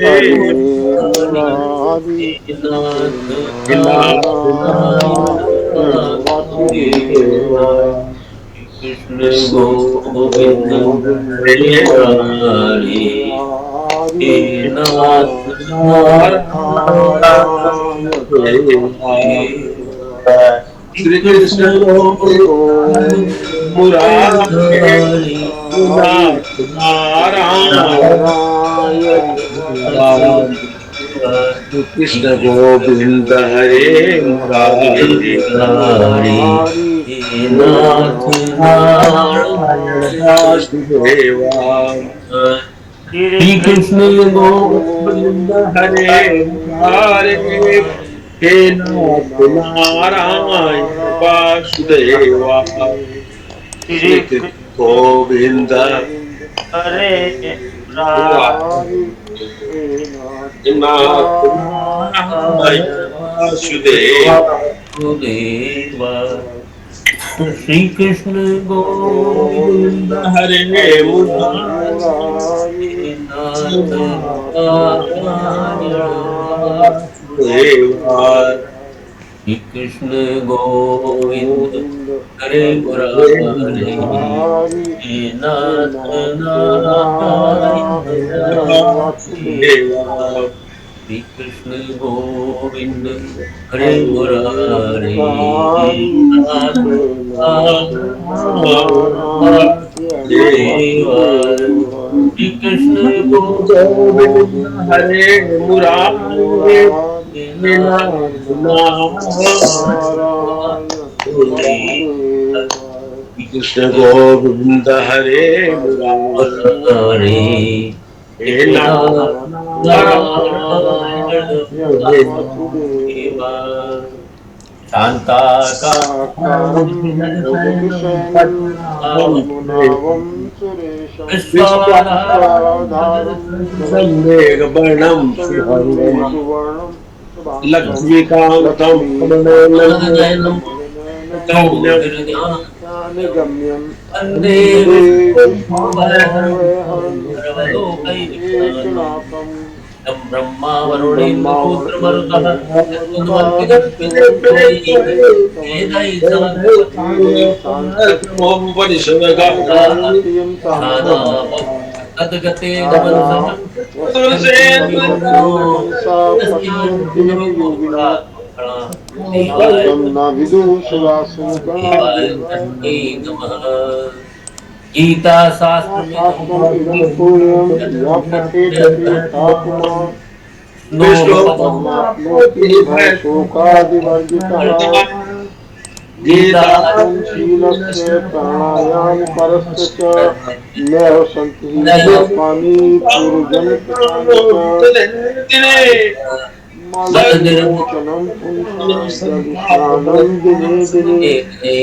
हरे मुरारी हे नाथ नारायण वासुदेवाय कृष्ण गोविंद गोविंद हरे हरे मुरारी मुरारी हे हे नाथ नारायण वासुदेवाय श्री श्री कृष्ण कृष्ण गोविंद मुरारी मुरारी नाथ नारायण नारायण वासुदेवाय श्री कृष्ण कृष्ण गोविंद हरे गोविंद मुरारी मुरारी मुरारी हे हे नाथ नारायण नारायण वासुदेवाय श्री कृष्ण कृष्ण गोविंद गोविंद हरे हरे मुरारी हे हे नाथ नाथ नारायण नारायण वासुदेवाय श्री श्री कृष्ण कृष्ण गोविंद गोविंद हरे हरे मुरारी मुरारी हे नाथ नाथ नारायण नारायण वासुदेवाय वासुदेवा श्री कृष्ण गोविंद गोविंद हरे हरे मुरारी मुरारी हे नाथ नाथ नारायण नारायण वासुदेवा वासुदेवाय श्री कृष्ण गोविंद गोविंद हरे हरे मुरारी मुरारी हे हे नाथ नाथ नारायण नारायण वासुदेवा वासुदेवाय श्री कृष्ण गोविंद गोविंद हरे हरे मुरारी हे मुरारी नाथ हे नाथ नारायण वासुदेवा वासुदेवाय श्री कृष्ण श्री कृष्ण गोविंद गोविंद हरे हरे मुरारी मुरारी हे हे नाथ नाथ नारायण वासुदेवा वासुदेवाय कृष्ण गोविंद हरे हरे मुरारी हे हे नाथ नाथ नारायण नारायण वासुदेवा वासुदेवाय शान्ताकारं साकारं भुजगशयनं पद्मनाभं सुरेशं विश्वाधारं गगनसदृशं संवेगवर्णं शुभङ्गं मेघवर्णं शुभाङ्गं लक्ष्मीकान्तं लक्ष्मीकान्तं कमलनयनं कमलनयनं ज्ञानगम्यं वन्दे वन्दे विष्णुभवनं विष्णुभवहरं सर्वलोकैकनाथं एकनाथम् तं ब्रह्मा तं ब्रह्मा वरुणेन्द्ररुद्रमरुतः वरुणेन्द्ररुद्रमरुतः यत्त्वमरुतगणपतिः वेदैः वेदै साङ्गपरिषदगामिनीं सादावौ सामगामिनीं तद्गतेन सादा मनसः तद्गतेन मनसा पश्यन्ति यं योगिनो शान्तं न विदुषुवासुकणा देवाय देवाय तस्मै तस्मै नमः नमः गीता शास्त्रमिदं शास्त्रम् इदं पुण्यं या पठेत तीर्थात्मा विष्णोर्परमाप्नोति भयशोकादिवर्जितः गीता गीतार्थं शीलस्य प्राणायाम परस्य च नैव सन्ति हि पापानि पूर्वजन्मकृतानि च मद मलविमोचनं पुंसां जलस्नानं दिने दिने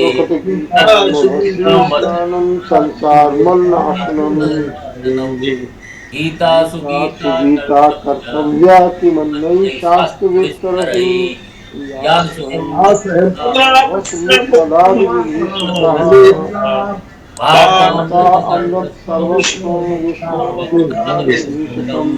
सुकृतगीतात्मभस्मी स्नानं संसारमल्नाशनम् गीतासु गीता गीता सुगीता कर्तव्या कर्तव्या किमन्यैः तैः शास्त्रविस्तरैः शास्त्रविस्तरैः या या स्वयं वसुमित्तदादिविभीषितः वार्ता अमृत सर्वस्वं विष्णोर्वक्षादिविभीषितम्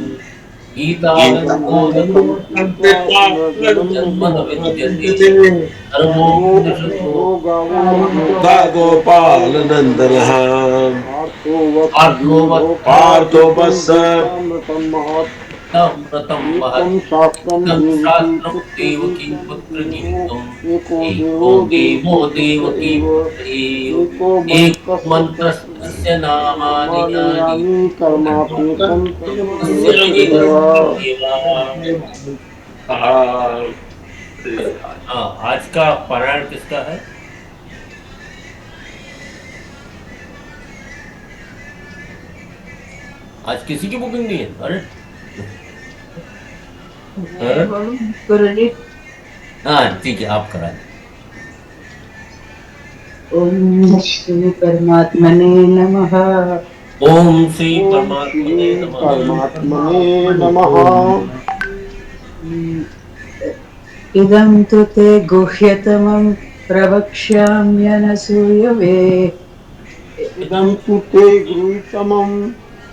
गीतं गोदकं पीत्वा पुनर्जन्म न जन्म न विद्यते विद्यते धर्मोपनिषदो गावो गोपाल गोपाल नन्दनः पार्थो वत्स पार्थो जीवोऽथामृतं गीतामृतं महत् गीतामृतं महत् गीतं शास्त्रं इदं देवकी शास्त्रं देवकी पुत्रगीतं पुत्रगीतम् एको एको देवो देवो देवकी पुत्र देवकी एव पुत्र एव एको एको मन्त्रस्य मन्त्रस्तस्य तस्य नामानि नामानि यानि यानि कर्माप्येकं तस्य तत्त्वमेतदेव हाँ, आज का पारायण किसका है? आज किसी की बुकिंग नहीं है? अरे गुरुजी। हाँ ठीक है, आप करा दें। ओम श्री परमात्मने नमः। ओम श्री ॐ श्री परमात्मने नमः। परमात्मने नमः। इदं तु ते गुह्यतमं प्रवक्ष्याम्यनसूयवे। इदं तु ते गृहीतमं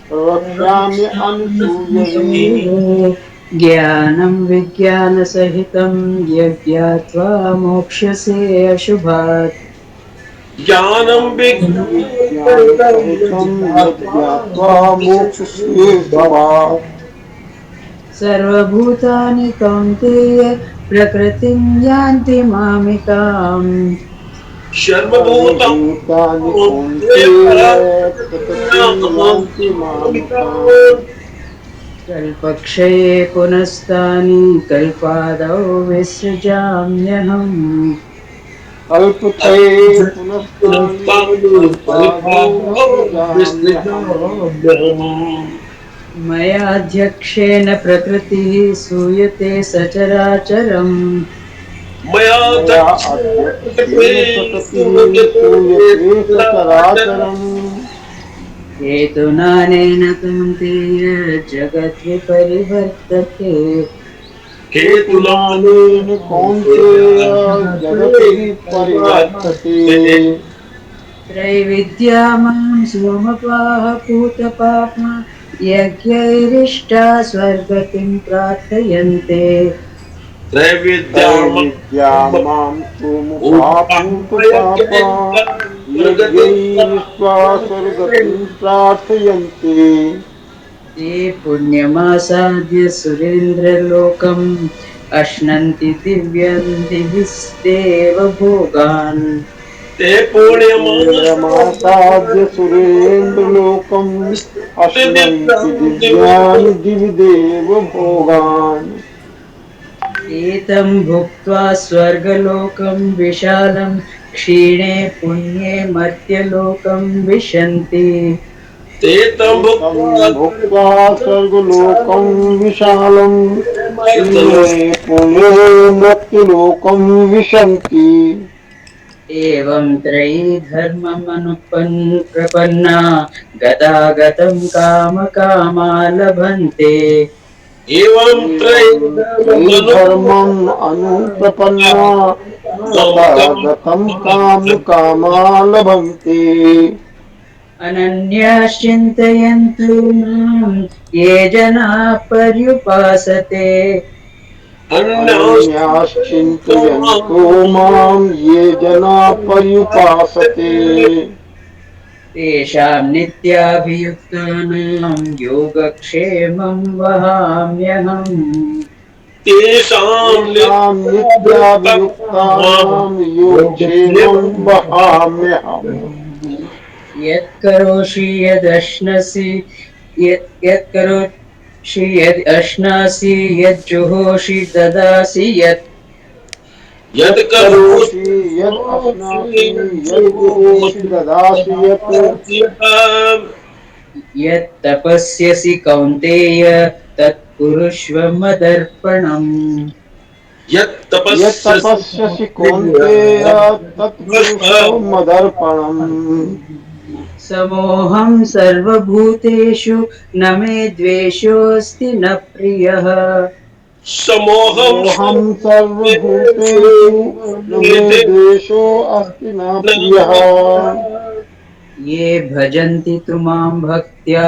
प्रवक्ष्यामि अनुसूयवे। ज्ञानं विज्ञानसहितं यज्ञात्वा मोक्ष्यसे अशुभात्। ज्ञानं विज्ञानसहितं यज्ञात्वा मोक्ष्यसे शुभात्। सर्वभूतानि कौन्तेय प्रकृतिं यान्ति मामिकाम्। सर्वभूतं सर्वभूतानि कौन्तेय प्रकृतिं यान्ति मामिकाम्। कल्पक्षये पुनस्तानि कल्पादौ विसृजाम्यहम्। कल्पक्षये पुनस्तानि कल्पादौ विसृजाम्यहम्। मयाध्यक्षेण प्रकृतिः सूयते सचराचरम्। मया मया अध्यक्षेण प्रकृतिः सूयते सचराचरम्। हेतुनानेन कौन्तेय जगद्विपरिवर्तते। हेतुनानेन कौन्तेय जगति परिवर्तते। त्रैविद्या मां सोमपाः पूतपाप्मा यज्ञैरिष्टा स्वर्गतिं प्रार्थयन्ते। त्रैविद्या मां सोमुपापूतपापा यज्ञैर्विश्वा स्वर्गतिं प्रार्थयन्ते। ते पुण्यमासाद्य सुरेन्द्रलोकम् अश्नन्ति दिव्यं दिवि देवभोगान्। ते पुण्यमासाद्य पुण्यमासाद्य सुरेन्द्रलोकम् अश्नन्ति दिव्यानि दिवि देवभोगान्। एतं भुक्त्वा स्वर्गलोकं विशालं क्षीणे पुण्ये मर्त्यलोकं विशन्ति। ते तं भुक्त्वा स्वर्गलोकं विशालं क्षीणे पुण्ये मृत्युलोकं विशन्ति। एवं त्रयी प्रपन्ना गतागतं कामकामा लभन्ते। एवं धर्मम् अनुप्रपन्ना गतागतं कामकामा लभन्ते। अनन्याश्चिन्तयन्तु मां ये जनाः पर्युपासते। अनन्याश्चिन्तयन्तो मां ये जना पर्युपासते। तेषां नित्याभियुक्तानां योगक्षेमं वहाम्यहम्। तेषां नित्याभियुक्तानां योगक्षेमं वहाम्यहम्। यत्करोषि यदश्नसि यत्करोषि यदश्नासि यज्जुहोषि ददासि यत् करोषि यत् अश्नासि यज्जुहोषि ददासि यत्। यत्तपस्यसि कौन्तेय तत्कुरुष्व मदर्पणम्। यत् तपस्यसि कौन्तेय तत्कुरुष्व मदर्पणम्। समोऽहं सर्वभूतेषु न मे द्वेषोऽस्ति न प्रियः। समोऽहं सर्वभूतेषु न मे द्वेषो अस्ति न प्रियः। ये भजन्ति तु मां भक्त्या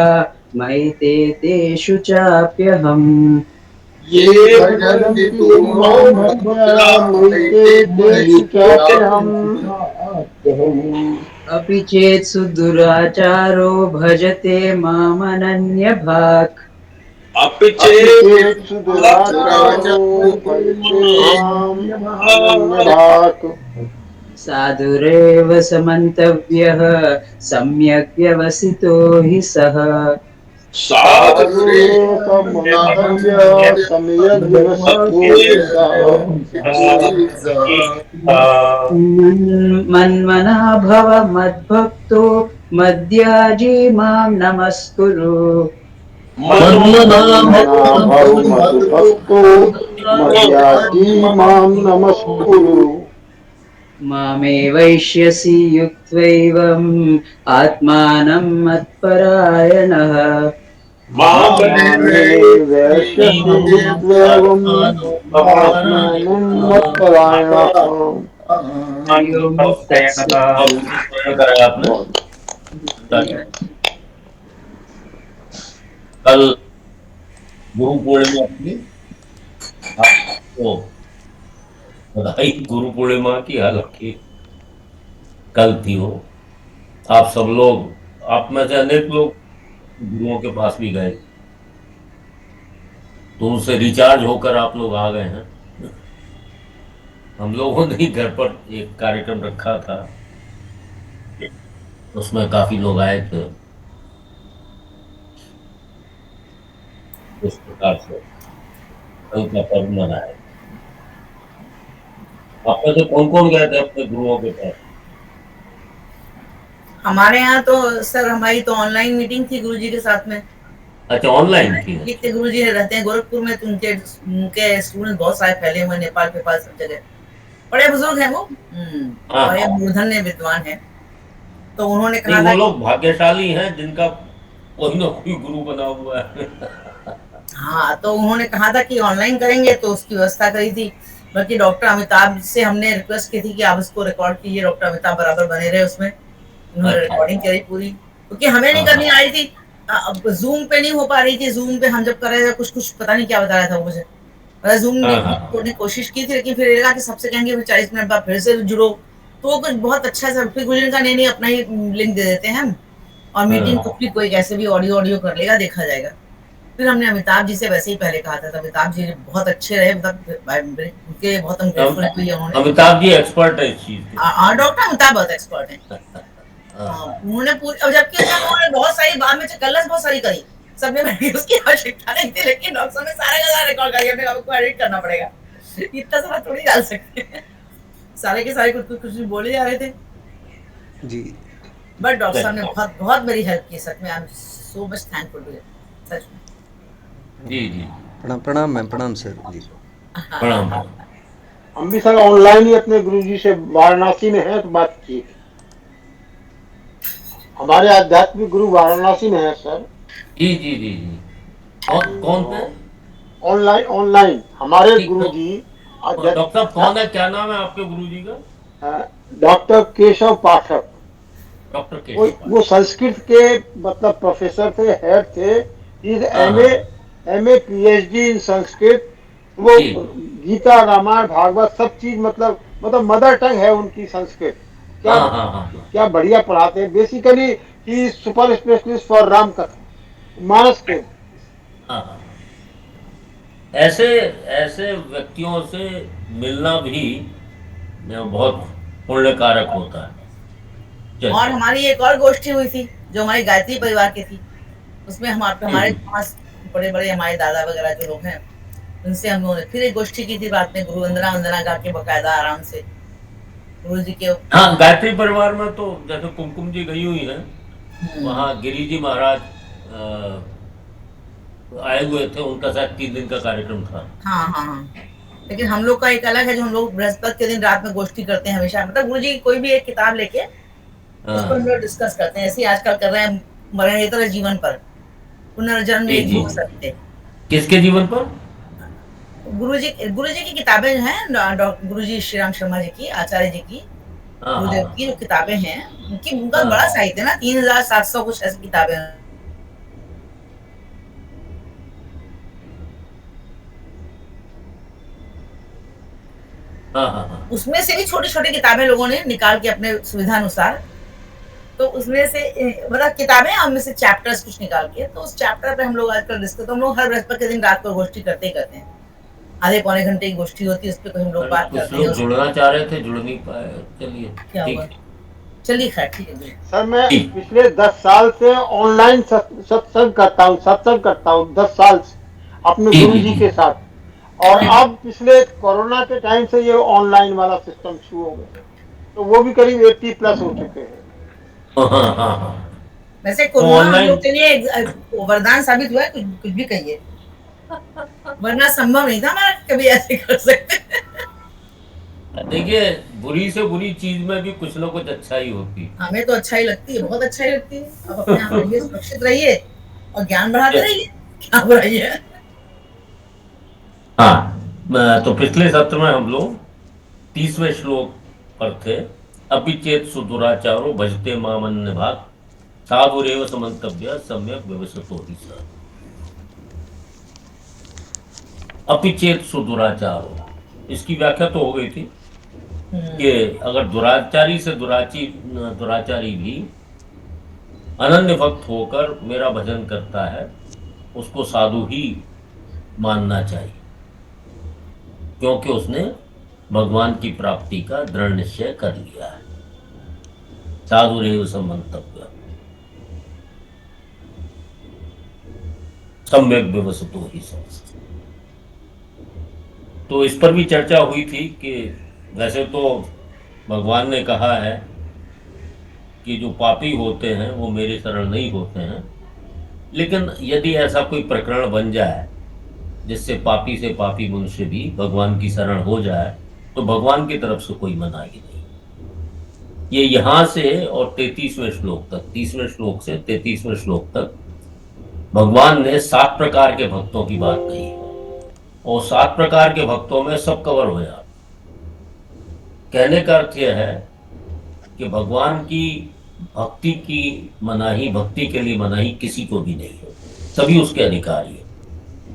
मयि ते तेषु चाप्यहम्। ये भजन्ति मां भक्त्या मयि ते तेषु चाप्यहम्। अपि चेत् सुदुराचारो भजते मामनन्यभाक्। अपि चेत् सुदुराचारो भजते माम् अनन्यभाक्। साधुरेव समन्तव्यः सम्यक् व्यवसितो हि सः। साधुरेव समन्तव्यः सम्यग् व्यवसितो हि सः। मन्मना भव मद्भक्तो मद्याजी मां नमस्कुरु। मन्मना भव मद्भक्तो मद्याजी मां नमस्कुरु। मामे वैष्यसि युक्त्वैवम् आत्मानं मत्परायणः। मामे वैष्यसि युक्त्वैवम् आत्मानं मत्परायणः। हरिओम तत्सत्। कराया आपने? कल गुरु पूर्णिमा थी, आपको बधाई गुरु पूर्णिमा की। हालांकि कल थी वो। आप सब लोग, आप में से अनेक लोग गुरुओं के पास भी गए, तो उनसे रिचार्ज होकर आप लोग आ गए हैं। हम लोगों ने ही घर पर एक कार्यक्रम रखा था, उसमें काफी लोग आए थे। इस प्रकार से कल का पर्व मनाया। आप में से कौन कौन गए थे अपने गुरुओं के पास? हमारे यहाँ तो सर हमारी तो ऑनलाइन मीटिंग थी गुरुजी के साथ में। अच्छा, ऑनलाइन थी। जितने गुरुजी रहते हैं गोरखपुर में, तो उनके स्टूडेंट बहुत सारे फैले हुए, नेपाल पेपाल सब जगह। बड़े बुजुर्ग हैं वो, हाँ, और ये मूर्धन्य विद्वान है। तो उन्होंने नहीं, कहा वो था लोग भाग्यशाली हैं जिनका कोई ना कोई गुरु बना हुआ है। हाँ, तो उन्होंने कहा था कि ऑनलाइन करेंगे, तो उसकी व्यवस्था करी थी। बल्कि डॉक्टर अमिताभ से हमने रिक्वेस्ट की थी कि आप उसको रिकॉर्ड कीजिए, डॉक्टर अमिताभ बराबर बने रहे उसमें। उन्होंने अच्छा। रिकॉर्डिंग करी पूरी, क्योंकि हमें नहीं हाँ, करनी आ रही थी। अब जूम पे नहीं हो पा रही थी। जूम पे हम जब कर रहे थे, कुछ कुछ पता नहीं क्या बता रहा था वो मुझे। जूम हाँ, ने कोशिश की थी, लेकिन फिर लगा कि सबसे कहेंगे 40 मिनट बाद फिर से जुड़ो, तो वो कुछ बहुत अच्छा सा। फिर गुजरन का नहीं अपना ही लिंक दे देते हैं हम, और मीटिंग तो फिर कोई कैसे भी ऑडियो कर लेगा, देखा जाएगा। फिर हमने अमिताभ जी से वैसे ही पहले कहा था, तो अमिताभ जी बहुत अच्छे रहे, मतलब उनके बहुत हम ग्रेटफुल हुए उन्होंने। अमिताभ जी एक्सपर्ट है इस चीज के। डॉक्टर अमिताभ बहुत एक्सपर्ट है। उन्होंने पूरी, और जबकि उन्होंने बहुत सारी बाद में कलर्स बहुत सारी करी, सब में मैंने उसकी आवश्यकता नहीं थी, लेकिन डॉक्टर ने सारे का सारा रिकॉर्ड करके अपने आपको एडिट करना पड़ेगा, इतना सारा थोड़ी डाल सकते हैं। सारे के सारे कुछ बोले जा रहे थे जी। बट डॉक्टर साहब ने बहुत बहुत मेरी हेल्प की। सच में I am so much thankful to him, सच में। जी जी, प्रणाम मैम, प्रणाम सर जी। प्रणाम। हम भी सर ऑनलाइन ही अपने गुरुजी से वाराणसी में हैं, तो बात की। हमारे आध्यात्मिक गुरु वाराणसी में है सर। जी जी जी जी। कौन है? ऑनलाइन ऑनलाइन हमारे ठीक, गुरुजी डॉक्टर साहब कौन है, क्या नाम है आपके गुरुजी का? डॉक्टर केशव पाठक। डॉक्टर वो केशव। संस्कृत के मतलब प्रोफेसर थे, हेड थे। MA PhD in Sanskrit. वो जी। गीता रामायण भागवत सब चीज, मतलब मदर टंग है उनकी संस्कृत। क्या क्या बढ़िया पढ़ाते हैं। Basically he super specialist for Ram कथा मानस के। ऐसे ऐसे व्यक्तियों से मिलना भी बहुत पुण्य कारक होता है। और हमारी एक और गोष्ठी हुई थी जो हमारी गायत्री परिवार की थी। उसमें हमारे पास बड़े बड़े हमारे दादा वगैरह जो लोग हैं, उनसे हम लोगों ने फिर एक गोष्ठी की थी रात में, गुरु वंदना वंदना गा के बकायदा आराम से गुरु जी के। हाँ, गायत्री परिवार में तो जैसे कुमकुम जी गई हुई है, वहाँ गिरी जी महाराज आए हुए थे, उनका शायद 3 दिन का कार्यक्रम था। हाँ। लेकिन हम लोग का एक अलग है, जो हम लोग बृहस्पति के दिन रात में गोष्ठी करते हैं हमेशा। मतलब गुरु जी कोई भी एक किताब लेके उसको हम लोग डिस्कस करते हैं, ऐसे आजकल कर रहे हैं मरणोत्तर जीवन पर, पुनर्जन्म एक हो सकते। किसके जीवन पर? गुरु जी की किताबें हैं, गुरु जी श्री राम शर्मा जी की, आचार्य जी की, गुरुदेव की जो किताबें हैं, उनका बड़ा साहित्य ना, 3700 कुछ ऐसी किताबें हैं। उसमें से भी छोटी छोटी किताबें लोगों ने निकाल के अपने सुविधा अनुसार, तो उसमें से मतलब किताबें, उनमें से चैप्टर्स कुछ निकाल के, तो उस चैप्टर पे हम लोग आजकल डिस्कस, तो हम लोग हर बृहस्पति के दिन रात को गोष्ठी करते हैं। आधे पौने घंटे की गोष्ठी होती है, उस पर हम लोग बात करते हैं। जुड़ना चाह रहे थे, जुड़ नहीं पाए। चलिए क्या हुआ, चलिए खैर ठीक है। सर मैं पिछले 10 साल से ऑनलाइन सत्संग करता हूँ 10 साल से अपने गुरु जी के साथ। और अब पिछले कोरोना के टाइम से ये ऑनलाइन वाला सिस्टम शुरू हो गया, तो वो भी करीब 80+ हो चुके हैं। वैसे कोरोना हम लोग के लिए वरदान साबित हुआ है, कुछ भी कहिए, वरना संभव नहीं था हमारा कभी ऐसे कर सकते। देखिए, बुरी से बुरी चीज में भी कुछ ना कुछ अच्छा ही होती है। हमें तो अच्छा ही लगती है, बहुत अच्छा ही लगती है। अब अपने आप रहिए, सुरक्षित रहिए और ज्ञान बढ़ाते रहिए, क्या बुराई है। हाँ, तो पिछले सत्र में हम लोग 30वें श्लोक पर थे। अपिचेत सुदुराचारो भजते मामन्य भाग साधुरेव समन्तव्य सम्यक व्यवस्थितो ही सर। अपिचेत सुदुराचारो, इसकी व्याख्या तो हो गई थी कि अगर दुराचारी से दुराचारी भी अनन्य भक्त होकर मेरा भजन करता है, उसको साधु ही मानना चाहिए, क्योंकि उसने भगवान की प्राप्ति का दृढ़ निश्चय कर लिया है। साधुरेव समन्तव्य सम्यक व्यवसतो ही सब। तो इस पर भी चर्चा हुई थी कि वैसे तो भगवान ने कहा है कि जो पापी होते हैं वो मेरे शरण नहीं होते हैं, लेकिन यदि ऐसा कोई प्रकरण बन जाए जिससे पापी से पापी मनुष्य भी भगवान की शरण हो जाए, तो भगवान की तरफ से कोई मनाही नहीं। ये यहाँ से और 33वें श्लोक तक, 30वें श्लोक से 33वें श्लोक तक भगवान ने 7 प्रकार के भक्तों की बात कही है, और 7 प्रकार के भक्तों में सब कवर हो जाता। कहने का अर्थ यह है कि भगवान की भक्ति की मनाही, भक्ति के लिए मनाही किसी को भी नहीं है, सभी उसके अधिकारी है।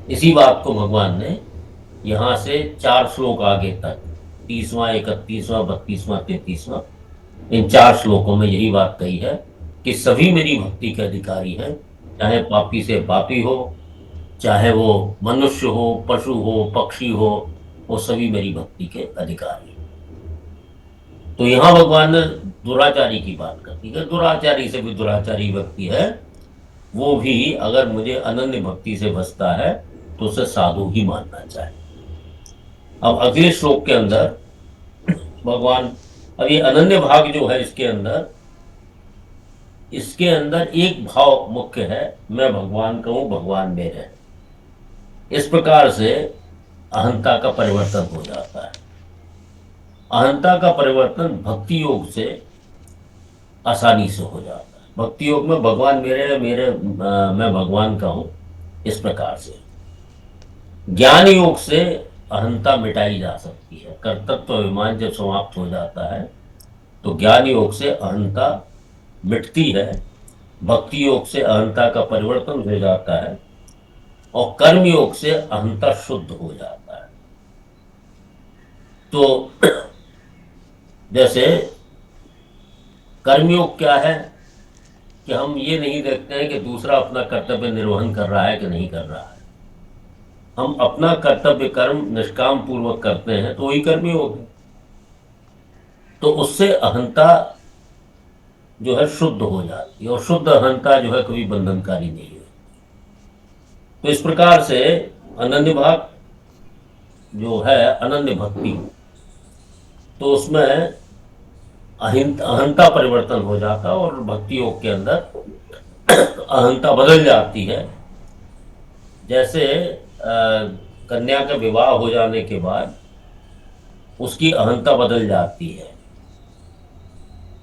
इसी बात को भगवान ने यहाँ से 4 श्लोक आगे तक, 30वां, 31वां, 32वां, 33वां, इन 4 श्लोकों में यही बात कही है कि सभी मेरी भक्ति के अधिकारी हैं, चाहे पापी से पापी हो, चाहे वो मनुष्य हो, पशु हो, पक्षी हो, वो सभी मेरी भक्ति के अधिकारी हैं। तो यहाँ भगवान ने दुराचारी की बात कर दी है। दुराचारी से भी दुराचारी व्यक्ति है, वो भी अगर मुझे अनन्य भक्ति से बसता है तो उसे साधु ही मानना चाहिए। अब अगले श्लोक के अंदर भगवान, अब ये अनन्य भाग जो है इसके अंदर एक भाव मुख्य है, मैं भगवान का हूं, भगवान मेरे हैं। इस प्रकार से अहंता का परिवर्तन हो जाता है। अहंता का परिवर्तन भक्ति योग से आसानी से हो जाता है। भक्ति योग में भगवान मैं भगवान का हूं, इस प्रकार से। ज्ञान योग से अहंता मिटाई जा सकती है। कर्तृत्व अभिमान जब समाप्त हो जाता है तो ज्ञान योग से अहंता मिटती है, भक्ति योग से अहंता का परिवर्तन हो जाता है, और कर्म योग से अहंता शुद्ध हो जाता है। तो जैसे कर्मयोग क्या है कि हम ये नहीं देखते हैं कि दूसरा अपना कर्तव्य निर्वहन कर रहा है कि नहीं कर रहा है। हम अपना कर्तव्य कर्म निष्काम पूर्वक करते हैं तो वही कर्मयोग है। तो उससे अहंता जो है शुद्ध हो जाती है, और शुद्ध अहंता जो है कभी बंधनकारी नहीं है। तो इस प्रकार से अनन्य भाग जो है, अनन्य भक्ति, तो उसमें अहंता परिवर्तन हो जाता है, और भक्ति योग के अंदर अहंता बदल जाती है। जैसे कन्या का विवाह हो जाने के बाद उसकी अहंता बदल जाती है।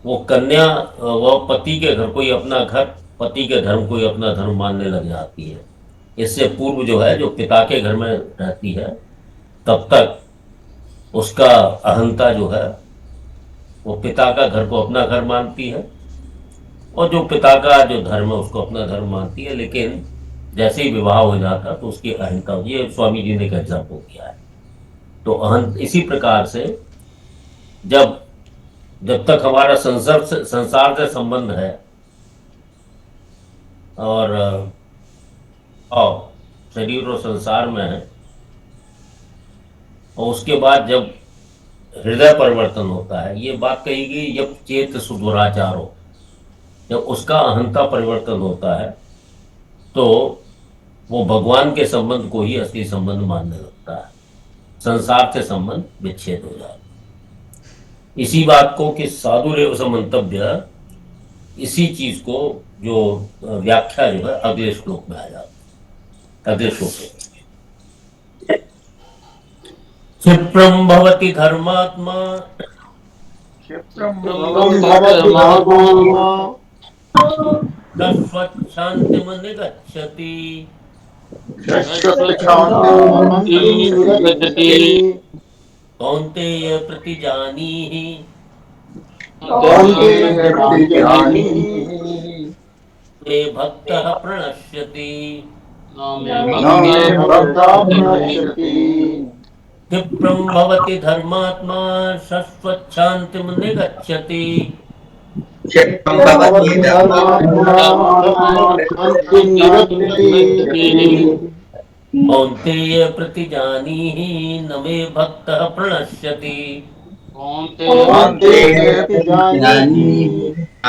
वो कन्या, वह पति के घर कोई अपना घर, पति के धर्म कोई अपना धर्म मानने लग जाती है। इससे पूर्व जो है, जो पिता के घर में रहती है, तब तक उसका अहंता जो है वो पिता का घर को अपना घर मानती है, और जो पिता का जो धर्म है उसको अपना धर्म मानती है। लेकिन जैसे ही विवाह हो जाता तो उसकी अहंता, ये स्वामी जी ने एक एग्जाम्पल किया है। तो इसी प्रकार से जब तक हमारा संसार से संबंध है, और शरीर और संसार में है, और उसके बाद जब हृदय परिवर्तन होता है, ये बात कही गई जब चेत सुदुराचारो, जब उसका अहंता परिवर्तन होता है तो वो भगवान के संबंध को ही असली संबंध मानने लगता है, संसार से संबंध विच्छेद हो जाता है। इसी बात को कि साधुरेव समन्तव्य, इसी चीज को जो व्याख्या जो है अगले श्लोक में आ जाती है। अगले श्लोक में क्षिप्रम भवति धर्मात्मा शांतिम निगच्छति कौन्तेय प्रतिजानीहि ते भक्तः प्रणश्यति न मे भक्ताप्नश्यति। क्षिप्रं भवति धर्मात्मा शाश्वतशान्तिं निगच्छति। क्षिप्रं भवति धर्मात्मा शान्तिं निगच्छति। कौन्तेय प्रतिजानीहि न मे भक्तः प्रणश्यति। कौन्तेय प्रतिजानीहि न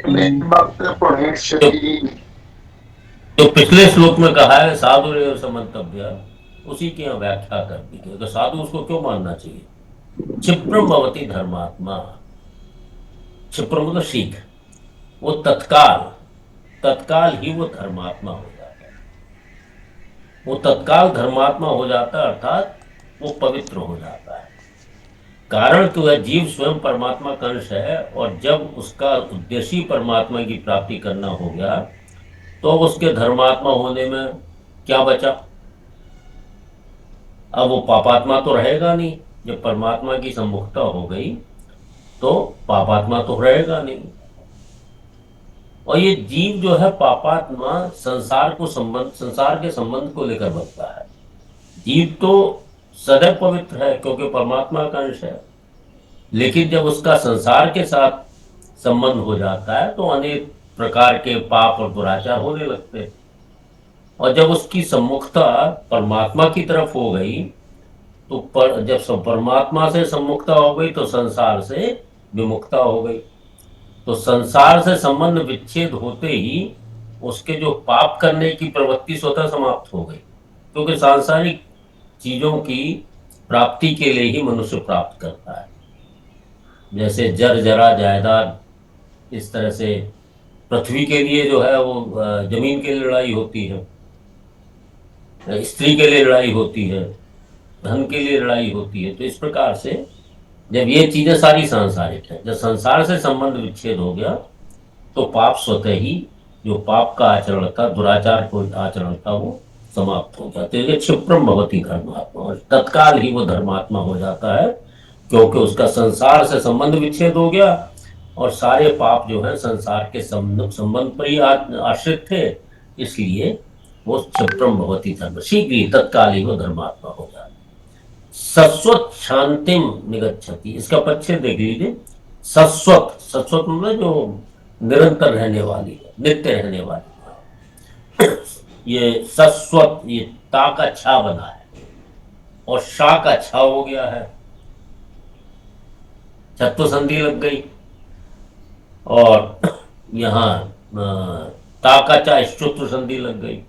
मे भक्तः प्रणश्यति। तो पिछले श्लोक में कहा है साधु एवं समन्तव्य, उसी की यहाँ व्याख्या कर दी गई। तो साधु उसको क्यों मानना चाहिए? क्षिप्रम भवति धर्मात्मा, क्षिप्रम मतलब शीघ्र, वो तत्काल ही वो धर्मात्मा हो जाता है। वो तत्काल धर्मात्मा हो जाता है, अर्थात वो पवित्र हो जाता है। कारण तो है जीव स्वयं परमात्मा का अंश है, और जब उसका उद्देश्य ही परमात्मा की प्राप्ति करना हो गया तो उसके धर्मात्मा होने में क्या बचा? अब वो पापात्मा तो रहेगा नहीं। जब परमात्मा की सम्मुखता हो गई तो पापात्मा तो रहेगा नहीं। और ये जीव जो है पापात्मा संसार के संबंध को लेकर बनता है। जीव तो सदैव पवित्र है क्योंकि परमात्मा का अंश है, लेकिन जब उसका संसार के साथ संबंध हो जाता है तो अनेक प्रकार के पाप और दुराचार होने लगते हैं। और जब उसकी सम्मुखता परमात्मा की तरफ हो गई तो जब परमात्मा से सम्मुखता हो गई तो संसार से विमुखता हो गई। तो संसार से संबंध विच्छेद होते ही उसके जो पाप करने की प्रवृत्ति स्वतः समाप्त हो गई, क्योंकि सांसारिक चीजों की प्राप्ति के लिए ही मनुष्य प्राप्त करता है। जैसे जर जरा जायदाद, इस तरह से पृथ्वी के लिए जो है वो जमीन के लिए लड़ाई होती है, स्त्री के लिए लड़ाई होती है, धन के लिए लड़ाई होती है। तो इस प्रकार से जब ये चीजें सारी सांसारिक है, जब संसार से संबंध विच्छेद हो गया तो पाप स्वतः ही, जो पाप का आचरण था, दुराचार को आचरण था, वो समाप्त हो जाता है। क्षिप्रम भवति धर्मात्मा, और तत्काल ही वो धर्मात्मा हो जाता है, क्योंकि उसका संसार से संबंध विच्छेद हो गया और सारे पाप जो है संसार के संबंध पर ही आश्रित थे, इसलिए वो क्षिप्रम भवति धर्म, शीघ्र ही तत्काल ही वो धर्मात्मा हो जाता है। शाश्वत शांतिम निगच्छति, इसका पक्षे देख लीजिए। शाश्वत, शाश्वत मतलब जो निरंतर रहने वाली है, नित्य रहने वाली है। ये शाश्वत, ये ता का छा बना है और शा का छा हो गया है, छत्व संधि लग गई, और यहाँ ता का चा श्चुत्व संधि लग गई।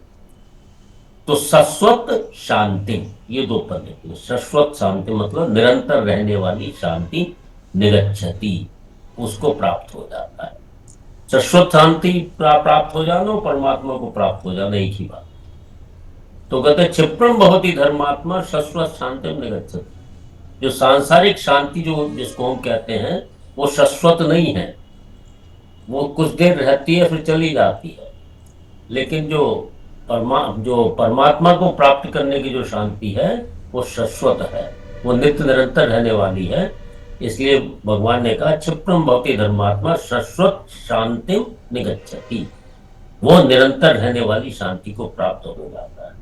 तो शाश्वत शांति, ये दो पद निकले। शाश्वत शांति मतलब निरंतर रहने वाली शांति, निगच्छति, उसको प्राप्त हो जाता है। शाश्वत शांति प्राप्त हो जाना, परमात्मा को प्राप्त हो जाना, एक ही बात। तो कहते क्षिप्रम भवति धर्मात्मा शाश्वत शांति निगच्छति। जो सांसारिक शांति जो जिसको हम कहते हैं वो शाश्वत नहीं है, वो कुछ देर रहती है फिर चली जाती है। लेकिन जो परमात्मा को प्राप्त करने की जो शांति है वो शाश्वत है, वो नित्य निरंतर रहने वाली है। इसलिए भगवान ने कहा क्षिप्रम भवति धर्मात्मा शाश्वत शांति निगच्छति, वो निरंतर रहने वाली शांति को प्राप्त हो जाता है।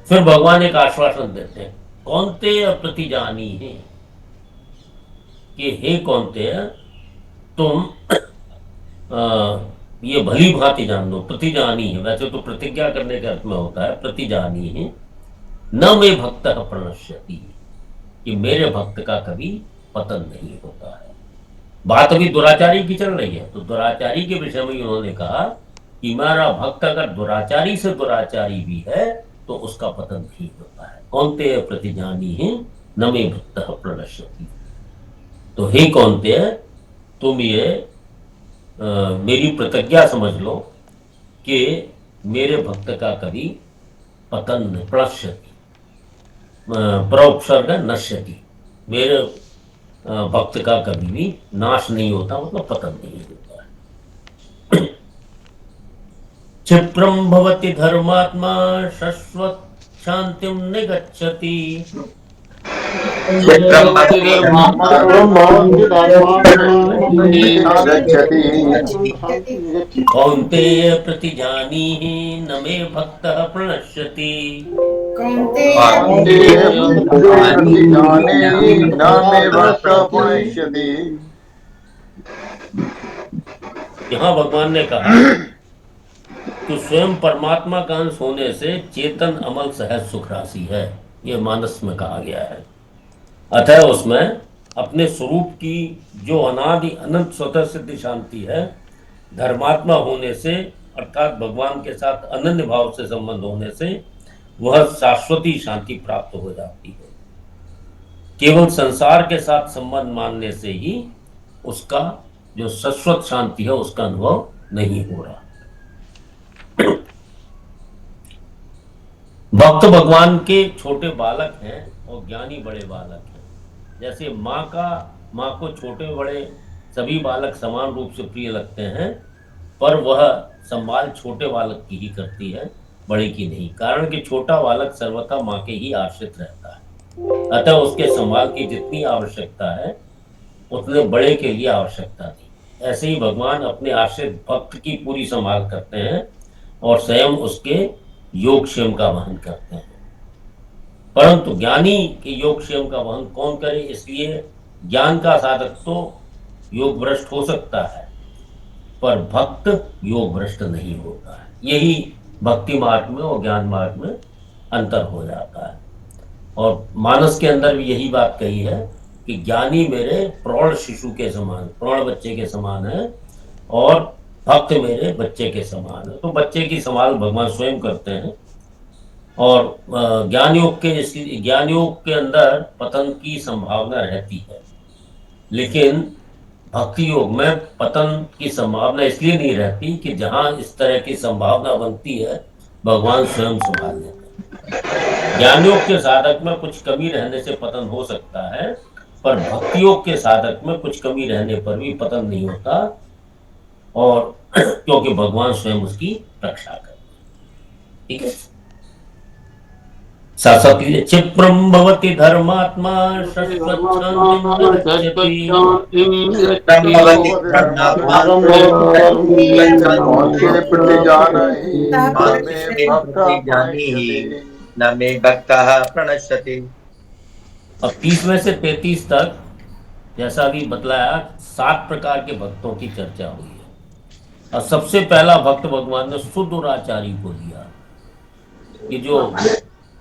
फिर भगवान एक आश्वासन देते हैं, कौन्तेय प्रतिजानी है, कि हे कौन्तेय तुम ये भली भांति जान लो। प्रतिजानी है, वैसे तो प्रतिज्ञा करने के अर्थ में होता है, प्रतिजानी है। न मे भक्त प्रणश्यति, कि मेरे भक्त का कभी पतन नहीं होता है। बात अभी दुराचारी की चल रही है, तो दुराचारी के विषय में उन्होंने कहा कि मेरा भक्त अगर दुराचारी से दुराचारी भी है तो उसका पतन नहीं होता है। कौन्तेय प्रतिजानी है न मे भक्त प्रणश्यति। तो हे कौन्तेय, तुम ये मेरी प्रतिज्ञा समझ लो कि मेरे भक्त का कभी पतन प्रणश्यति, प्रोपसर्ग नश्यति, मेरे भक्त का कभी भी नाश नहीं होता, मतलब पतन नहीं होता है। क्षिप्रम भवति धर्मात्मा शाश्वत शांतिम निगच्छति। क्षेत्रं भवति क्षत्रं भवति धर्मात्मा गच्छति कौन्तेय प्रतिजानीहि न मे भक्तः प्रणश्यति। कौन्तेय प्रतिजानीहि न मे भक्तः प्रणश्यति। यहाँ भगवान ने कहा तो स्वयं परमात्मा का अंश होने से चेतन अमल सहज सुख राशि है, ये मानस में कहा गया है। अतः उसमें अपने स्वरूप की जो अनादि अनंत स्वतः सिद्ध शांति है, धर्मात्मा होने से अर्थात भगवान के साथ अनन्य भाव से संबंध होने से वह शाश्वती शांति प्राप्त हो जाती है। केवल संसार के साथ संबंध मानने से ही उसका जो शाश्वत शांति है उसका अनुभव नहीं हो रहा। भक्त भगवान के छोटे बालक हैं और ज्ञानी बड़े बालक हैं। जैसे माँ को छोटे बड़े सभी बालक समान रूप से प्रिय लगते हैं, पर वह संभाल छोटे बालक की ही करती है, बड़े की नहीं। कारण कि छोटा बालक सर्वथा माँ के ही आश्रित रहता है, अतः उसके संभाल की जितनी आवश्यकता है उतने बड़े के लिए आवश्यकता थी। ऐसे ही भगवान अपने आश्रित भक्त की पूरी संभाल करते हैं और स्वयं उसके योगक्षेम का वहन करते हैं। परंतु ज्ञानी के योगक्षेम का वहन कौन करे, इसलिए ज्ञान का साधक तो योग भ्रष्ट हो सकता है, पर भक्त योग भ्रष्ट नहीं होता है। यही भक्ति मार्ग में और ज्ञान मार्ग में अंतर हो जाता है। और मानस के अंदर भी यही बात कही है कि ज्ञानी मेरे प्रौढ़ शिशु के समान, प्रौढ़ बच्चे के समान है, और भक्त मेरे बच्चे के समान है। तो बच्चे की संभाल भगवान स्वयं करते हैं। और ज्ञान योग के अंदर पतन की संभावना रहती है, लेकिन भक्ति योग में पतन की संभावना इसलिए नहीं रहती कि जहां इस तरह की संभावना बनती है भगवान स्वयं संभाल लेते हैं। ज्ञान योग के साधक में कुछ कमी रहने से पतन हो सकता है, पर भक्ति योग के साधक में कुछ कमी रहने पर भी पतन नहीं होता, और क्योंकि भगवान स्वयं उसकी रक्षा करते हैं। ठीक है, सासती क्षिप्रम भवति धर्मात्मा न मे भक्तः प्रणश्यति। अब 30 में से 33 तक जैसा भी बतलाया 7 प्रकार के भक्तों की चर्चा हुई है। और सबसे पहला भक्त भगवान ने सुदुराचारी को दिया कि जो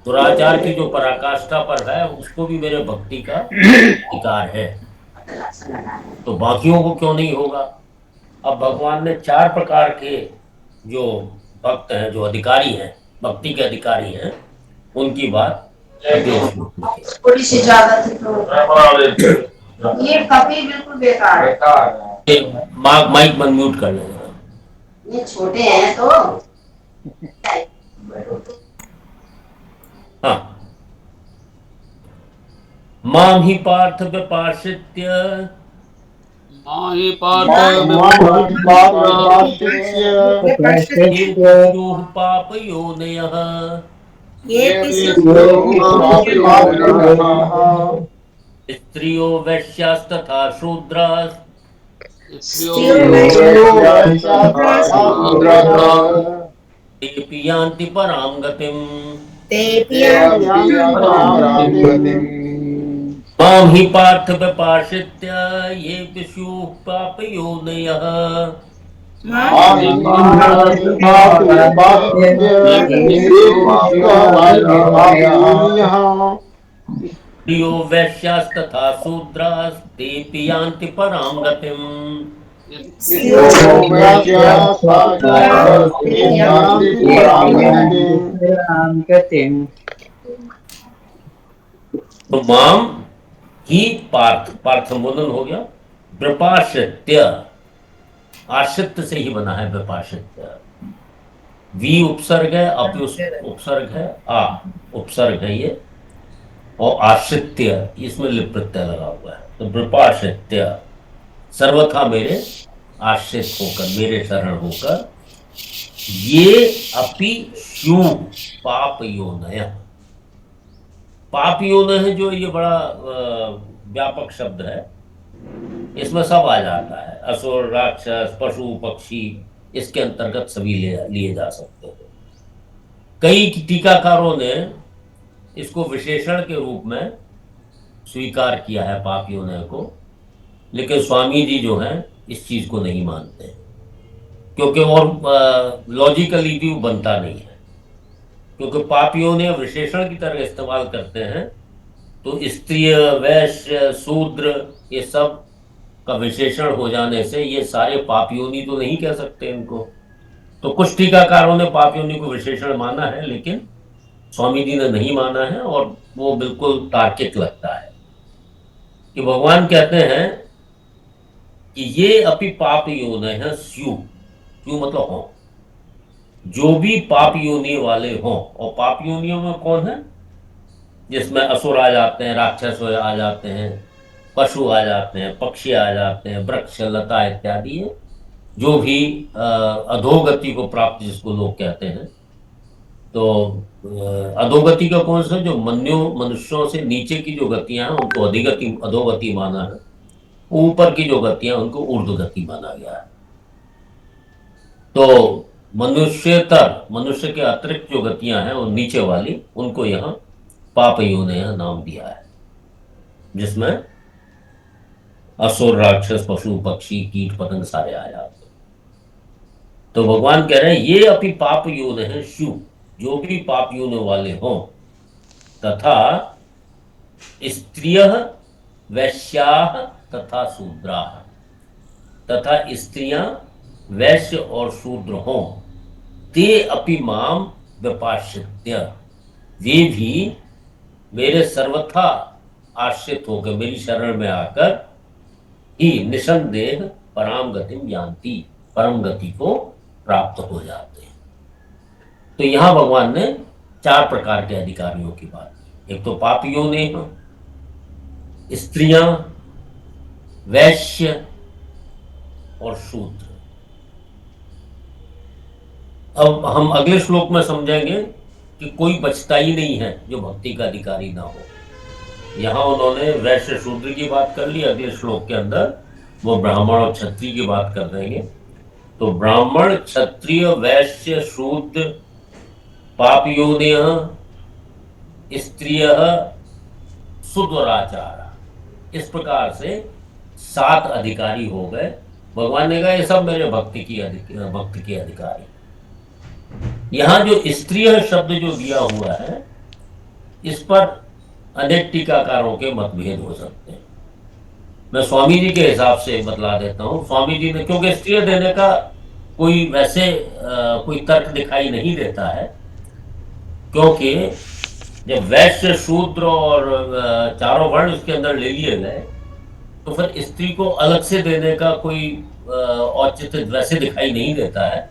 दुराचार की जो पराकाष्ठा पर है उसको भी मेरे भक्ति का अधिकार है, तो बाकियों को क्यों नहीं होगा। अब भगवान ने 4 प्रकार के जो भक्त हैं, जो अधिकारी हैं, भक्ति के अधिकारी हैं, उनकी बात थोड़ी सी ज्यादा थी तो ये कभी बिल्कुल बेकार है। माइक बंद म्यूट कर लेगा। ये छोटे हैं तो हाँ, मां ही पार्थ व्यपाश्रित्य पापयोनयः स्त्रियो वैश्यास्तथा शूद्राः तेऽपि यान्ति परां गतिम्। मां हि पार्थ व्यपाश्रित्य ये विशुः पापयोनयः स्त्रियो वैश्यास्तथा शूद्रास्तेऽपि यान्ति परां गतिम्। तो माम ही पार्थ संबोधन हो गया। व्यपाश्रित्य, आश्रित से ही बना है व्यपाश्रित्य। वी उपसर्ग है, अपि उपसर्ग है, आ उपसर्ग है ये, और आश्रित्य इसमें लिप प्रत्यय लगा हुआ है। तो व्यपाश्रित्य सर्वथा मेरे आश्रित होकर, मेरे शरण होकर, ये अपि स्युः पापयोनयः, पाप योनि है जो ये बड़ा व्यापक शब्द है, इसमें सब आ जाता है, असुर, राक्षस, पशु, पक्षी, इसके अंतर्गत सभी लिए जा सकते हैं। कई टीकाकारों ने इसको विशेषण के रूप में स्वीकार किया है पाप योनि को, लेकिन स्वामी जी जो हैं इस चीज को नहीं मानते, क्योंकि और लॉजिकली भी वो बनता नहीं है। क्योंकि पाप योनि विशेषण की तरह इस्तेमाल करते हैं, तो स्त्रीय, वैश्य, शूद्र ये सब का विशेषण हो जाने से ये सारे पाप योनि तो नहीं कह सकते इनको। तो कुछ टीकाकारों ने पाप योनि को विशेषण माना है, लेकिन स्वामी जी ने नहीं माना है, और वो बिल्कुल तार्किक लगता है कि भगवान कहते हैं कि ये अपि पाप योनि है स्यु, स्यु मतलब हो, जो भी पाप योनि वाले हों। और पाप योनियों में कौन है? जिसमें असुर आ जाते हैं, राक्षस आ जाते हैं, पशु आ जाते हैं, पक्षी आ जाते हैं, वृक्ष, लता इत्यादि, जो भी अधोगति को प्राप्त जिसको लोग कहते हैं। तो अधोगति का कौन सा? जो मनुष्यों से नीचे की जो गतियां हैं उनको अधोगति माना है, ऊपर की जो गतियां उनको ऊर्ध्वगति माना गया है। तो मनुष्य के अतिरिक्त जो गतियां हैं और नीचे वाली, उनको यहाँ पाप योनि नाम दिया है, जिसमें असुर, राक्षस, पशु, पक्षी, कीट पतंग सारे आ जाते हैं। तो भगवान कह रहे हैं ये अपि पाप योनि है शु, जो भी पाप योनि वाले हों, तथा स्त्रियः वैश्याः तथा शूद्राः, तथा स्त्रियां वैश्य और शूद्र हों, ते अपि माम व्यपाश्रित्य, वे भी मेरे सर्वथा आश्रित होकर, मेरी शरण में आकर ही निसंदेह पराम गतिम यान्ति, परम गति को प्राप्त हो जाते हैं। तो यहां भगवान ने 4 प्रकार के अधिकारियों की बात की। एक तो पाप योनि, स्त्रियां, वैश्य और शूद्र। अब हम अगले श्लोक में समझेंगे कि कोई बचता ही नहीं है जो भक्ति का अधिकारी ना हो। यहां उन्होंने वैश्य शूद्र की बात कर ली, अगले श्लोक के अंदर वो ब्राह्मण और क्षत्रिय की बात कर देंगे। तो ब्राह्मण, क्षत्रिय, वैश्य, शूद्र, पाप योनियः, स्त्रियः, सुद्वराचार, इस प्रकार से 7 अधिकारी हो गए। भगवान ने कहा ये सब मेरे भक्त के अधिकारी। यहां जो स्त्रिय शब्द जो दिया हुआ है, इस पर अनेक टीकाकारों के मतभेद हो सकते हैं। मैं स्वामी जी के हिसाब से बतला देता हूं। स्वामी जी ने, क्योंकि स्त्रिय देने का कोई वैसे कोई तर्क दिखाई नहीं देता है, क्योंकि जब वैश्य, शूद्र और चारों वर्ण उसके अंदर ले लिए गए, तो फिर स्त्री को अलग से देने का कोई औचित्य वैसे दिखाई नहीं देता है।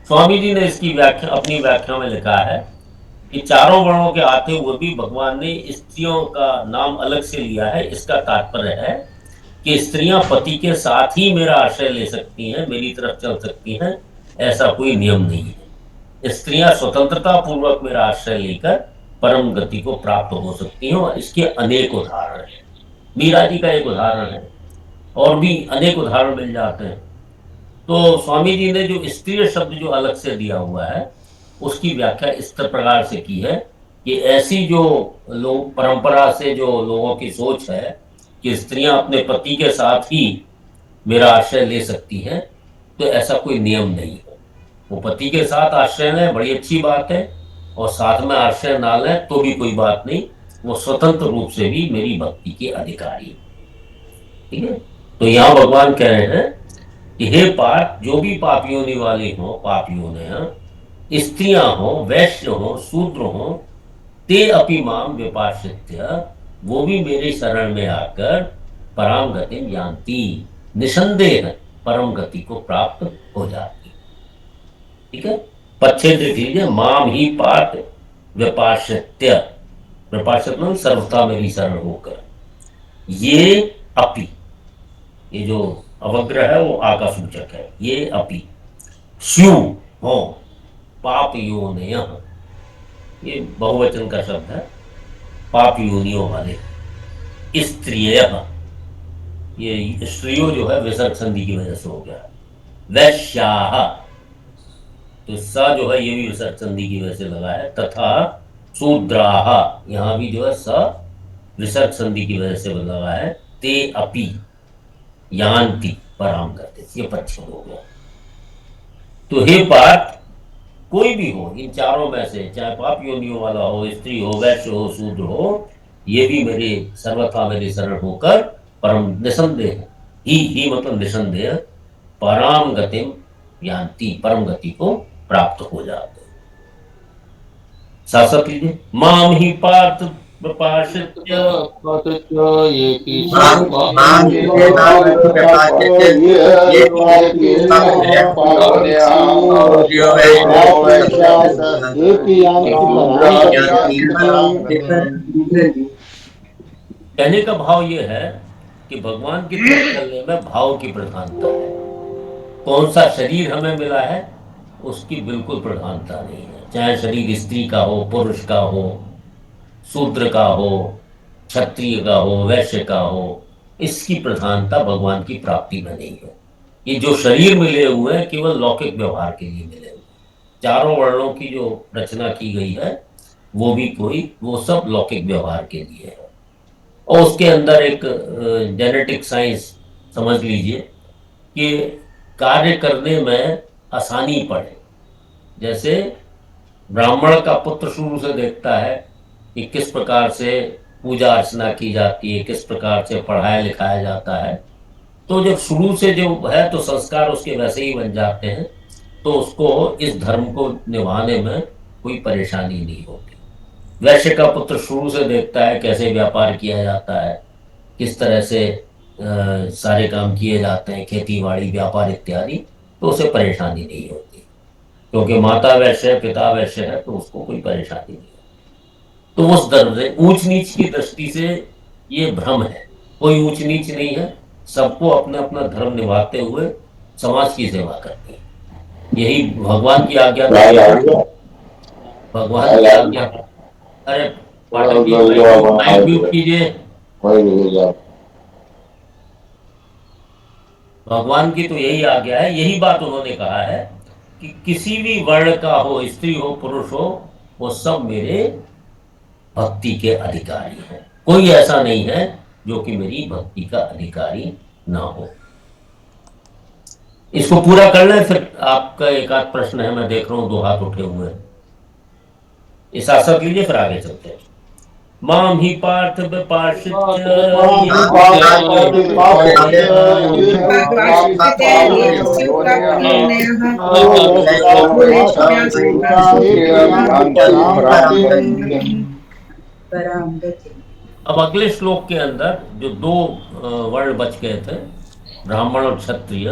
स्वामी जी ने इसकी व्याख्या अपनी व्याख्या में लिखा है कि चारों वर्णों के आते हुए भी भगवान ने स्त्रियों का नाम अलग से लिया है। इसका तात्पर्य है कि स्त्रियां पति के साथ ही मेरा आश्रय ले सकती हैं, मेरी तरफ चल सकती हैं, ऐसा कोई नियम नहीं है। स्त्रियां स्वतंत्रता पूर्वक मेरा आश्रय लेकर परम गति को प्राप्त हो सकती हैं, और इसके अनेक उदाहरण हैं। मीरा जी का एक उदाहरण है, और भी अनेक उदाहरण मिल जाते हैं। तो स्वामी जी ने जो स्त्रीय शब्द जो अलग से दिया हुआ है, उसकी व्याख्या इस प्रकार से की है कि ऐसी जो लोग परंपरा से जो लोगों की सोच है कि स्त्रियां अपने पति के साथ ही मेरा आश्रय ले सकती हैं, तो ऐसा कोई नियम नहीं है। वो पति के साथ आश्रय लें, बड़ी अच्छी बात है, और साथ में आश्रय ना लें तो भी कोई बात नहीं, वो स्वतंत्र रूप से भी मेरी भक्ति के अधिकारी। ठीक है। तो यहाँ भगवान कह रहे हैं कि हे पार्थ, जो भी पाप योनि वाले हों, पाप योनि, स्त्रियां हों, वैश्य हों, शूद्र हों, ते अपि माम व्यपाश्रित्य, वो भी मेरे शरण में आकर परम गतिम यान्ति, निसंदेह परम गति को प्राप्त हो जाती। ठीक है। पच्छेद लिख लीजिए, माम ही पार्थ व्यपाश्रित्य, व्यपाश्रित मतलब सर्वथा मेरी शरण होकर, ये अपि, ये जो अवग्रह है वो आका सूचक है, ये अपि स्यु हो पाप योनयः, ये बहुवचन का शब्द है। पाप योनियों वाले स्त्रिय, ये स्त्रियों जो है विसर्ग संधि की वजह से हो गया। वैश्याः, तो स जो है ये भी विसर्ग संधि की वजह से लगा है। तथा शूद्राः, यहाँ भी जो है स विसर्ग संधि की वजह से लगा है। ते अपि यान्ति पराम गतिम्, ये पश्चिम हो गया। तो हे पार्थ, कोई भी हो इन चारों में से, चाहे पाप योनियों वाला हो, स्त्री हो, वैश्य हो, शूद्र हो, ये भी मेरे सर्वथा मेरे शरण होकर परम निसंदेह ही मतलब निसंदेह पराम गतिम यान्ति, परम गति को प्राप्त हो जाते। साथ साथ लीजिए, माम ही पार्थ प्रपाश्य कहने का भाव यह है कि भगवान की तरफ चलने में भाव की प्रधानता है। कौन सा शरीर हमें मिला है उसकी बिल्कुल प्रधानता नहीं है, चाहे शरीर स्त्री का हो, पुरुष का हो, शूद्र का हो, क्षत्रिय का हो, वैश्य का हो, इसकी प्रधानता भगवान की प्राप्ति में नहीं है। ये जो शरीर मिले हुए हैं केवल लौकिक व्यवहार के लिए मिले हुए। चारों वर्णों की जो रचना की गई है वो सब लौकिक व्यवहार के लिए है। और उसके अंदर एक जेनेटिक साइंस समझ लीजिए कि कार्य करने में आसानी पड़े। जैसे ब्राह्मण का पुत्र शुरू से देखता है कि किस प्रकार से पूजा अर्चना की जाती है, किस प्रकार से पढ़ाया लिखाया जाता है, तो जब शुरू से जो है तो संस्कार उसके वैसे ही बन जाते हैं, तो उसको इस धर्म को निभाने में कोई परेशानी नहीं होती। वैश्य का पुत्र शुरू से देखता है कैसे व्यापार किया जाता है, किस तरह से सारे काम किए जाते हैं, खेती बाड़ी, व्यापार इत्यादि, तो उसे परेशानी नहीं होती, क्योंकि माता वैश्य है, पिता वैश्य है, तो उसको कोई परेशानी नहीं। तो उस धर्म से ऊंच नीच की दृष्टि से ये भ्रम है, कोई ऊंच नीच नहीं है, सबको अपना अपना धर्म निभाते हुए समाज की सेवा करनी है। यही भगवान की आज्ञा, भगवान की आज्ञा। अरे पाठक जी माइक म्यूट कीजिए। भगवान की तो यही आज्ञा है, यही बात उन्होंने कहा है कि किसी भी वर्ण का हो, स्त्री हो, पुरुष हो, वो सब मेरे भक्ति के अधिकारी हैं। कोई ऐसा नहीं है जो कि मेरी भक्ति का अधिकारी ना हो। इसको पूरा कर लें, फिर आपका एक आध प्रश्न है, मैं देख रहा हूं 2 हाथ उठे हुए हैं। इस आशा कीजिए, फिर आगे चलते हैं। माम ही पार्थ अब अगले श्लोक के अंदर जो 2 वर्ण बच गए थे, ब्राह्मण और क्षत्रिय,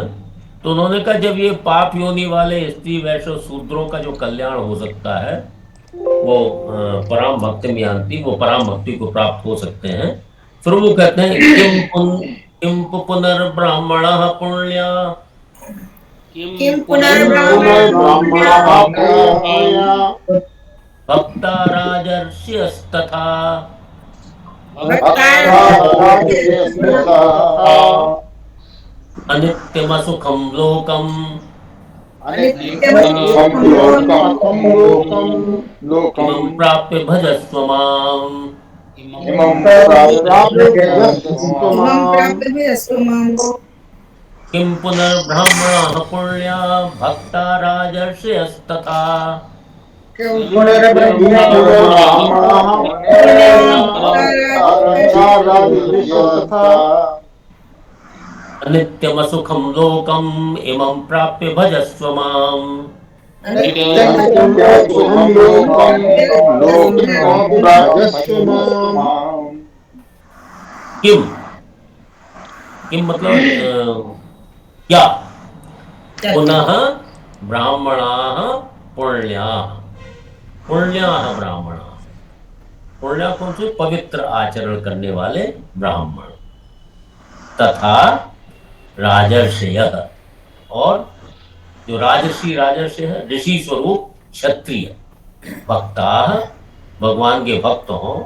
तो उन्होंने कहा जब ये पाप योनि वाले स्त्री वैश्य शूद्रों का जो कल्याण हो सकता है वो पराम भक्ति में यान्ति, वो पराम भक्ति को प्राप्त हो सकते हैं। फिर वो कहते हैं किम पुनर्ब्राह्मणः पुण्या, किम पुनर्ब्राह्मणः भक्ता राजर्षयस्तथा अनित्यमसुखं लोकम् इमं प्राप्य भजस्व माम्। किं पुनर्ब्राह्मणः पुण्या भक्ता राजर्षयस्तथा अनित्यमसुखं लोकम् इमं प्राप्य भजस्व माम्। किम मतलब क्या, पुनः ब्राह्मणाः पुण्याः, पुण्याः ब्राह्मणाः, पुण्य कौन से, पवित्र आचरण करने वाले ब्राह्मण, तथा राजर्षयः, और जो राजर्षि है, ऋषि स्वरूप क्षत्रिय, भक्ताः, भगवान के भक्त हों,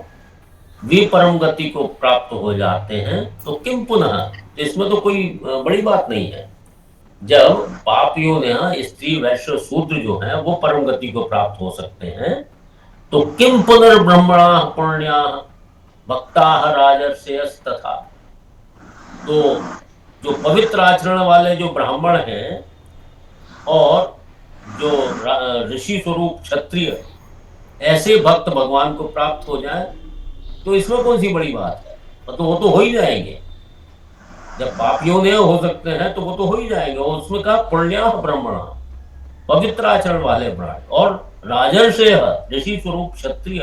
वे परम गति को प्राप्त हो जाते हैं, तो किम पुनः, इसमें तो कोई बड़ी बात नहीं है। जब पापियों ने स्त्री वैश्य शूद्र जो है वो परम गति को प्राप्त हो सकते हैं, तो किम पुनर्ब्रह्मणा पुण्या भक्ता राजर्षयस् तथा, तो जो पवित्र आचरण वाले जो ब्राह्मण हैं और जो ऋषि स्वरूप क्षत्रिय ऐसे भक्त भगवान को प्राप्त हो जाए, तो इसमें कौन सी बड़ी बात है, तो वो तो हो ही जाएंगे। जब पापियों ने हो सकते हैं तो वो तो हो ही जाएंगे। और उसमें कहा पुण्या ब्राह्मण, पवित्र आचरण वाले ब्राह्मण, और राजर्षय ऋषि स्वरूप क्षत्रिय,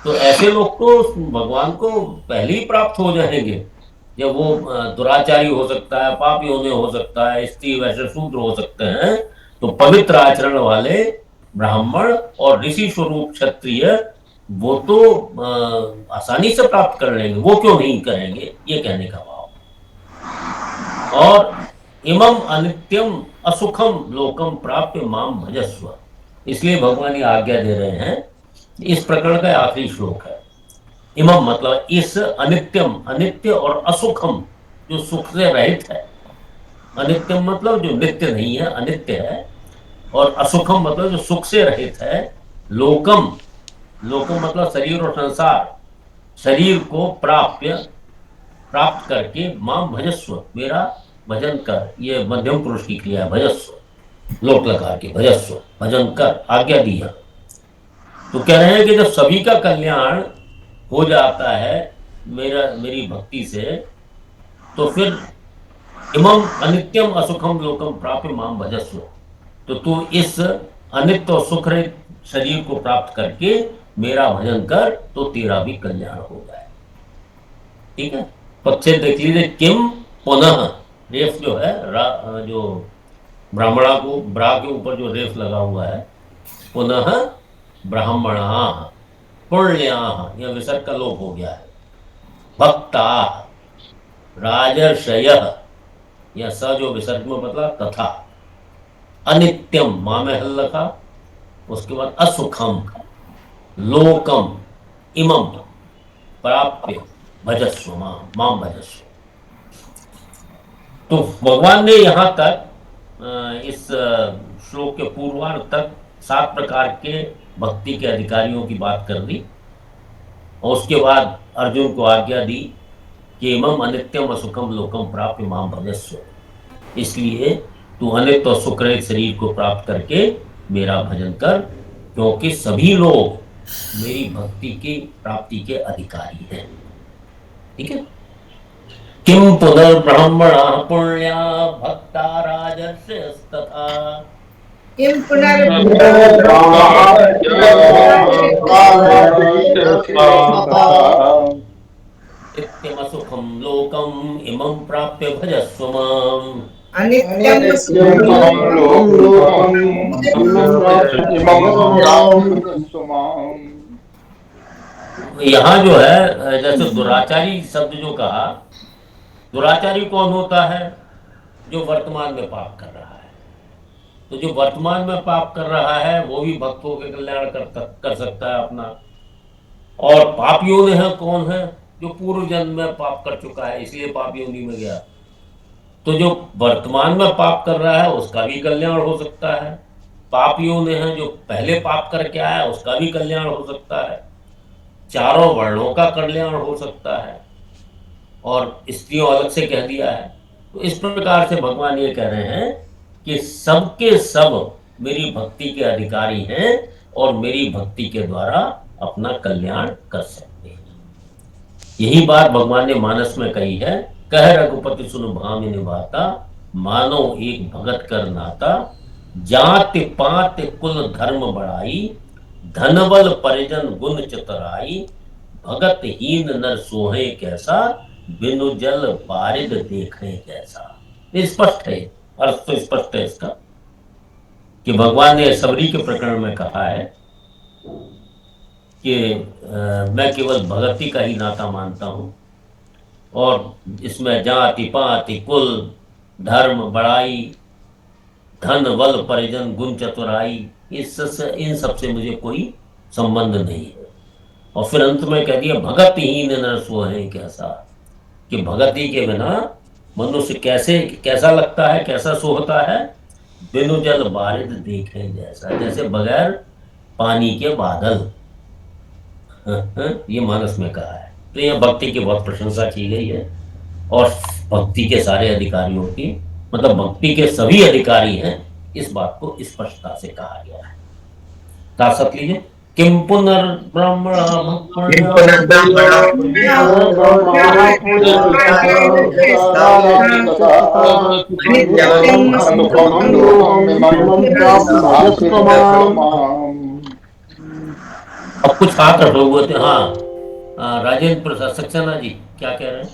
तो ऐसे लोग तो भगवान को पहले ही प्राप्त हो जाएंगे। जब वो दुराचारी हो सकता है, पापी होने हो सकता है, स्त्री वैश्य शूद्र हो सकते हैं, तो पवित्र आचरण वाले ब्राह्मण और ऋषि स्वरूप क्षत्रिय वो तो आसानी से प्राप्त कर लेंगे, वो क्यों नहीं करेंगे, ये कहने का भाव। और इमम अनित्यम असुखम लोकम प्राप्य माम भजस्व, इसलिए भगवान ये आज्ञा दे रहे हैं। इस प्रकरण का आखिरी श्लोक है। इमम मतलब इस, अनित्यम अनित्य और असुखम जो सुख से रहित है, अनित्यम मतलब जो नित्य नहीं है, अनित्य है, और असुखम मतलब जो सुख से रहित है, लोकम, लोकम मतलब शरीर और संसार, शरीर को प्राप्त करके माम भजस्व, मेरा भजन कर, ये मध्यम पुरुष की क्रिया है, भजस्व लोक लगा के, भजस्व भजन कर, आज्ञा दी है। तो कह रहे हैं कि जब सभी का कल्याण हो जाता है मेरी भक्ति से, तो फिर इमम अनित्यम असुखम लोकम प्राप्य माम भजस्व, तो तू इस अनित्य और सुख रहित शरीर को प्राप्त करके मेरा भजन कर, तो तेरा भी कल्याण हो जाए। ठीक है, पक्षे देख लीजिए, किम पुनः, रेफ जो है जो ब्राह्मणा को, ब्रा के ऊपर जो रेफ लगा हुआ है, पुनः ब्राह्मणा पुण्या, यह विसर्ग का लोप हो गया है, भक्ता राजर्षय, यह स जो विसर्ग में बदला, तथा अनित्यम मां में हल लगा, उसके बाद असुखम लोकम इमम प्राप्य भजस्व माम भजस्व। तो भगवान ने यहाँ तक इस श्लोक के पूर्वार्ध तक 7 प्रकार के भक्ति के अधिकारियों की बात कर दी, और उसके बाद अर्जुन को आज्ञा दी कि इमम अनित्यम असुखम लोकम प्राप्य माम भजस्व, इसलिए तू अनित्य और सुख रहित शरीर को प्राप्त करके मेरा भजन कर, क्योंकि सभी लोग मेरी भक्ति की प्राप्ति के अधिकारी हैं। ठीक है, किम पुनर्ब्रह्मणा पुण्या भक्ता राजर्षयस्तथा, किम नित्यम सुखम लोकम इमं प्राप्य भजस्व माम, यहाँ जो है जैसे दुराचारी शब्द जो कहा, दुराचारी कौन होता है? जो वर्तमान में पाप कर रहा है। तो जो वर्तमान में पाप कर रहा है वो भी भक्तों के कल्याण कर सकता है अपना। और पापियों ने है कौन है? जो पूर्व जन्म में पाप कर चुका है, इसलिए पाप योनि में गया। तो जो वर्तमान में पाप कर रहा है उसका भी कल्याण हो सकता है। पापियों ने है जो पहले पाप करके आया उसका भी कल्याण हो सकता है। चारों वर्णों का कल्याण हो सकता है, और स्त्रियों अलग से कह दिया है। तो इस प्रकार से भगवान ये कह रहे हैं कि सबके सब मेरी भक्ति के अधिकारी हैं और मेरी भक्ति के द्वारा अपना कल्याण कर सकते हैं। यही बात भगवान ने मानस में कही है, कह रघुपति सुन भामि निभाता, मानो एक भगत कर नाता, जाति पात कुल धर्म बढ़ाई, धनबल परिजन गुण चतुराई, भगत हीन नर सोहे कैसा, बिनु जल बारिद देखे कैसा। स्पष्ट है, अर्थ तो स्पष्ट है इसका, कि भगवान ने सबरी के प्रकरण में कहा है कि मैं केवल भगति का ही नाता मानता हूँ, और इसमें जाति पाति कुल धर्म बड़ाई धन बल परिजन गुण चतुराई इन सब से मुझे कोई संबंध नहीं है। और फिर अंत में कह दिया भगत हीन न सोहे कैसा, कि भगति के बिना मनुष्य कैसा लगता है, कैसा सोहता है, बिनु जल बारिद देखे जैसा, जैसे बगैर पानी के बादल। ये मानस में कहा है। तो यह भक्ति की बहुत प्रशंसा की गई है और भक्ति के सारे अधिकारियों की, मतलब भक्ति के सभी अधिकारी हैं, इस बात को स्पष्टता से कहा गया है। साथ लीजिए, किम पुनर्ब्रह्मणा किम पुनर्ब्रह्मणा अब कुछ हाथ रखे हुए थे। हाँ, राजेंद्र प्रसाद सक्सेना जी क्या कह रहे हैं?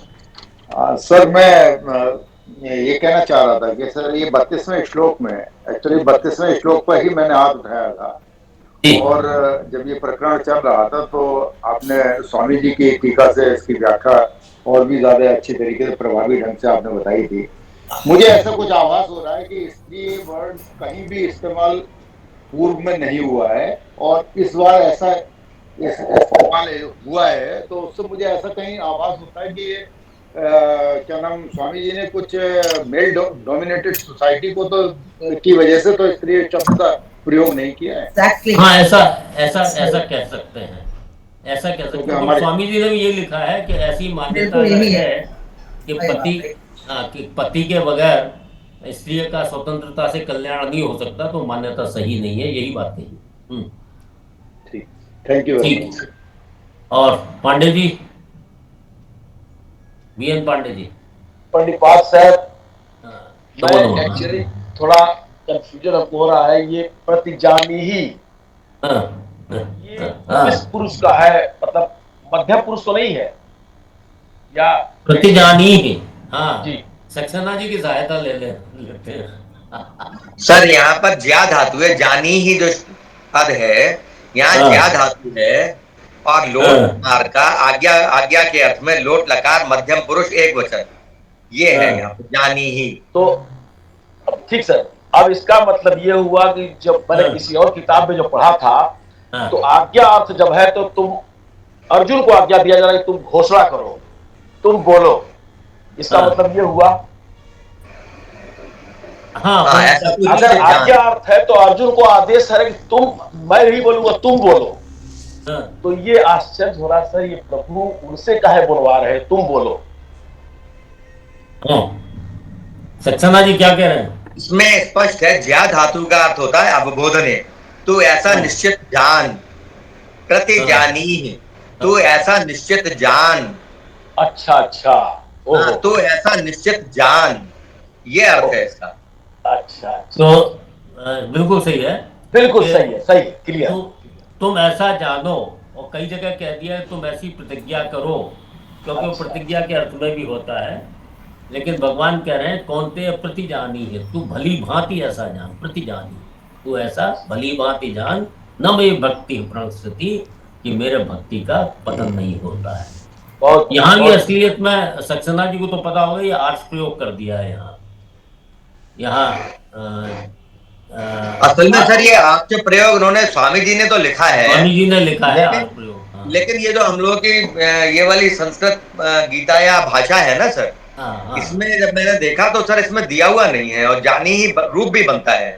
सर मैं ये कहना चाह रहा था कि सर ये 32वें श्लोक में, एक्चुअली 32वें श्लोक पर ही मैंने हाथ उठाया था, और जब ये प्रकरण चल रहा था तो आपने स्वामी जी की टीका से इसकी व्याख्या और भी ज्यादा अच्छी तरीके से, प्रभावी ढंग से आपने बताई थी। मुझे ऐसा कुछ आभास हो रहा है कि स्त्री वर्ड कहीं भी इस्तेमाल पूर्व में नहीं हुआ है, और इस बार ऐसा इस्तेमाल हुआ है, तो उससे मुझे ऐसा कहीं आभास होता है कि क्या नाम, स्वामी जी ने कुछ मेल डोमिनेटेड सोसाइटी को तो की वजह से तो स्त्री शब्द का प्रयोग नहीं किया है। Exactly. हाँ, ऐसा कह सकते हैं, ऐसा कह सकते हैं। स्वामी जी ने भी ये लिखा है कि ऐसी मान्यता है कि पति के बगैर स्त्री का स्वतंत्रता से कल्याण नहीं हो सकता, तो मान्यता सही नहीं है, यही बात कही। ठीक, थैंक यू। और पांडे जी, वीएन पांडे जी। पंडित पाद साहब, मैं एक्चुअली थोड़ा कंफ्यूजन आपको हो रहा है। ये प्रतिजानी ही ये किस पुरुष का है, मतलब मध्यम पुरुष तो नहीं है या प्रतिजानी ही? हाँ जी, सक्सेना जी की सहायता लेते हैं। सर यहाँ पर ज्या धातु है, जानी ही जो पद है यहाँ ज्या धातु है, और लोट मार का आज्ञा के अर्थ में लोट लकार मध्यम पुरुष एक वचन, ये है यहाँ पर जानी ही। तो ठीक सर, अब इसका मतलब ये हुआ कि जब मैंने किसी और किताब में जो पढ़ा था, तो आज्ञा अर्थ जब है तो तुम अर्जुन को आज्ञा दिया जा रहा है, तुम घोषणा करो, तुम बोलो, इसका मतलब ये हुआ। अगर आज्ञा अर्थ है तो अर्जुन को आदेश है कि तुम, मैं नहीं बोलूंगा, तुम बोलो। तो ये आश्चर्य हो रहा सर, ये प्रभु उनसे काहे बुलवा रहे, तुम बोलो। सक्सेना जी क्या कह रहे हैं? इसमें स्पष्ट है, ज्या धातु का अर्थ होता है अवबोधने, तो ऐसा निश्चित जान, प्रतिजानी, तो ऐसा निश्चित जान। अच्छा, तो ऐसा निश्चित जान, ये अर्थ है इसका। अच्छा, तो बिल्कुल सही है, बिल्कुल सही है, सही क्लियर। तुम ऐसा जानो, और कई जगह कह दिया है तुम ऐसी प्रतिज्ञा करो, क्योंकि वो प्रतिज्ञा के अर्थ में भी होता है। लेकिन भगवान कह रहे हैं कौन ते प्रतिजानी है, तू भली भांति ऐसा जान, प्रतिजानी, तू ऐसा भली भांति जान, न मेरी भक्ति प्रणस्ति, कि मेरे भक्ति का पतन नहीं होता है। यहाँ की असलियत में सक्सेना जी को तो पता होगा, ये आर्ष प्रयोग कर दिया है यहाँ। असल में सर ये आपके प्रयोग उन्होंने, स्वामी जी ने तो लिखा है, स्वामी जी ने लिखा है आर्ष प्रयोग। लेकिन ये जो हम लोगों की ये वाली संस्कृत गीता या भाषा है ना सर, इसमें जब मैंने देखा तो सर इसमें दिया हुआ नहीं है, और जानी ही रूप भी बनता है।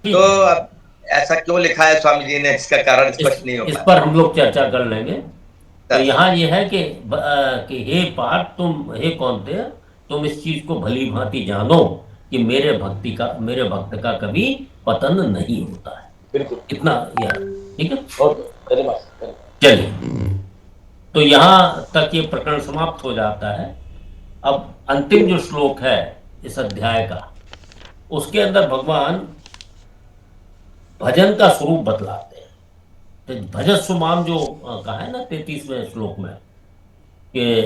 तो अब ऐसा क्यों लिखा है स्वामी जी ने, इसका कारण स्पष्ट नहीं होगा। इस पर हम लोग चर्चा कर लेंगे। तो यहाँ ये है कि हे पार्थ, तुम, हे कौनते, तुम इस चीज को भली भांति जानो कि मेरे भक्त का कभी पतन नहीं होता है। बिल्कुल, इतना यार, ठीक है। धन्यवाद। चलिए, तो यहाँ तक ये प्रकरण समाप्त हो जाता है। अब अंतिम जो श्लोक है इस अध्याय का, उसके अंदर भगवान भजन का स्वरूप बतलाते हैं। तो भजस्व माम जो कहा है ना 33वें श्लोक में, कि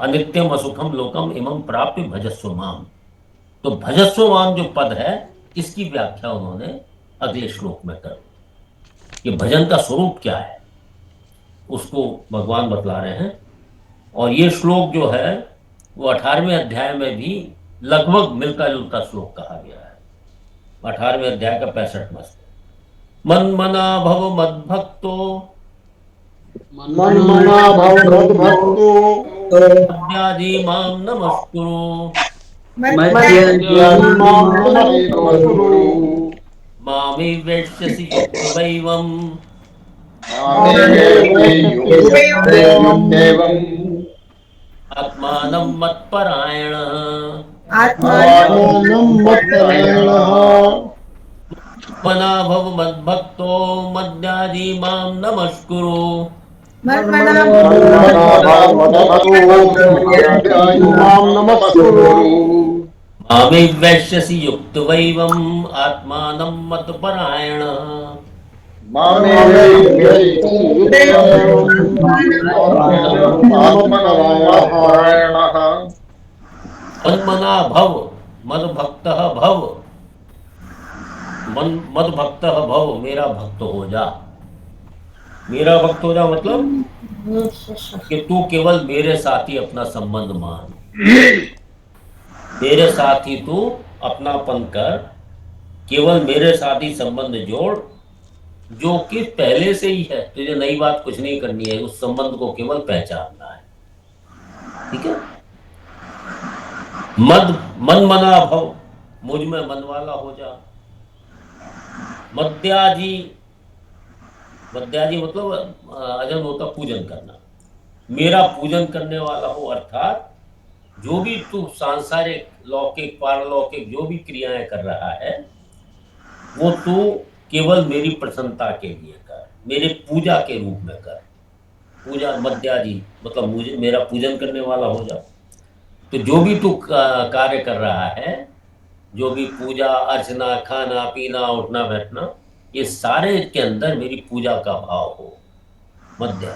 अनित्यम असुखम लोकम इमं प्राप्य भजस्व माम, तो भजस्व माम जो पद है, इसकी व्याख्या उन्होंने अगले श्लोक में कर, कि भजन का स्वरूप क्या है उसको भगवान बतला रहे हैं। और ये श्लोक जो है वो 18वें अध्याय में भी लगभग मिलता जुलता श्लोक कहा गया है। 18वें अध्याय का 65वां श्लोक, मन मना भव मद भक्तो मन मना भव मद भक्तो मद्याजी माम नमस्कुरु मद्याजी माम नमस्कुरु मामे वैश्यसि युक्तवैवम् आत्मानं मत्परायणः आत्मानं मत्परायणः मना भव मद्भक्तो मद्याजी माम नमस्कुरु मन्मना भव मद्भक्तो मद्याजी माम नमस्कुरु मामे वैश्यसि युक्तवैवम् आत्मानं मत्परायणः मन्मना भव मद्भक्तः भव मद्भक्तः भव मेरा भक्त हो जा। मेरा भक्त हो जा मतलब कि तू केवल मेरे साथ ही अपना संबंध मान, मेरे साथ ही तू अपनापन कर, केवल मेरे साथ ही संबंध जोड़, जो कि पहले से ही है। तुझे नई बात कुछ नहीं करनी है, उस संबंध को केवल पहचानना है। ठीक है। मन मना भव, मुझ में मन वाला हो जा। मद्याजी, मद्याजी मतलब अजन होता पूजन करना, मेरा पूजन करने वाला हो, अर्थात जो भी तू सांसारिक लौकिक पारलौकिक जो भी क्रियाएं कर रहा है वो तू केवल मेरी प्रसन्नता के लिए कर, मेरे पूजा के रूप में कर। पूजा मद्याजी मतलब मुझे मेरा पूजन करने वाला हो जा। तो जो भी तू कार्य कर रहा है, जो भी पूजा अर्चना खाना पीना उठना बैठना, ये सारे के अंदर मेरी पूजा का भाव हो। मध्या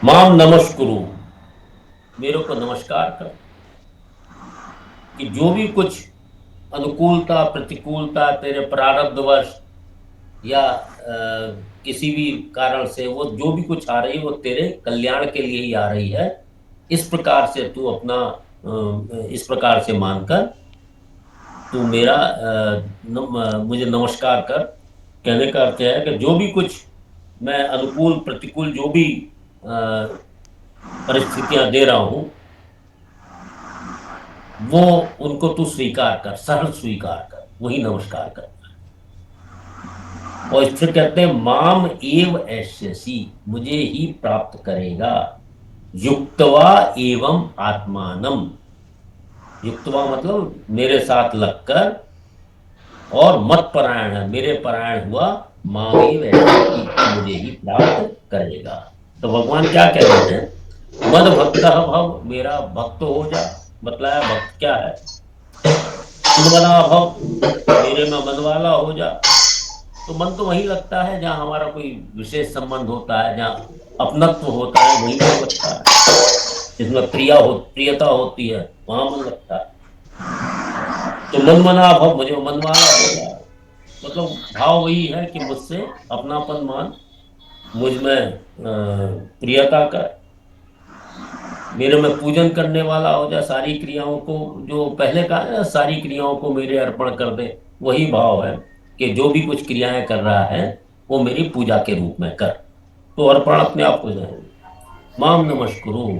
माम नमस्कुरु, मेरे को नमस्कार कर कि जो भी कुछ अनुकूलता प्रतिकूलता तेरे प्रारब्धवश या किसी भी कारण से वो जो भी कुछ आ रही है वो तेरे कल्याण के लिए ही आ रही है। इस प्रकार से तू अपना इस प्रकार से मानकर तू मेरा मुझे नमस्कार कर। कहने का अर्थ है कि जो भी कुछ मैं अनुकूल प्रतिकूल जो भी परिस्थितियां दे रहा हूं वो उनको तू स्वीकार कर, सरल स्वीकार कर, वही नमस्कार कर। और इससे कहते हैं माम एव ऐश्यसी, मुझे ही प्राप्त करेगा। युक्तवा एवं आत्मानम, युक्तवा मतलब मेरे साथ लगकर, और मत परायण है, मेरे परायण हुआ, माम एव ऐश्यसी, मुझे ही प्राप्त करेगा। तो भगवान क्या कह रहे हैं? मद भक्त भव, मेरा भक्त हो जा। बतलाया भक्त क्या है? मनमना भव, मेरे में मन वाला हो जा। तो मन तो वही लगता है जहाँ हमारा कोई विशेष संबंध होता है, जहाँ अपनत्व होता है वही मन लगता है, जिसमें प्रियता होती है वहां मन लगता है। तो मन मना भव, मुझे मन वाला हो जा, मतलब भाव वही है कि मुझसे अपनापन मान, मुझ में प्रियता कर, मेरे में पूजन करने वाला हो जा। सारी क्रियाओं को, जो पहले कहा है सारी क्रियाओं को मेरे अर्पण कर दे, वही भाव है कि जो भी कुछ क्रियाएं कर रहा है वो मेरी पूजा के रूप में कर, तो अर्पण अपने आप हो जाएंगे। माम नमस्कुरु,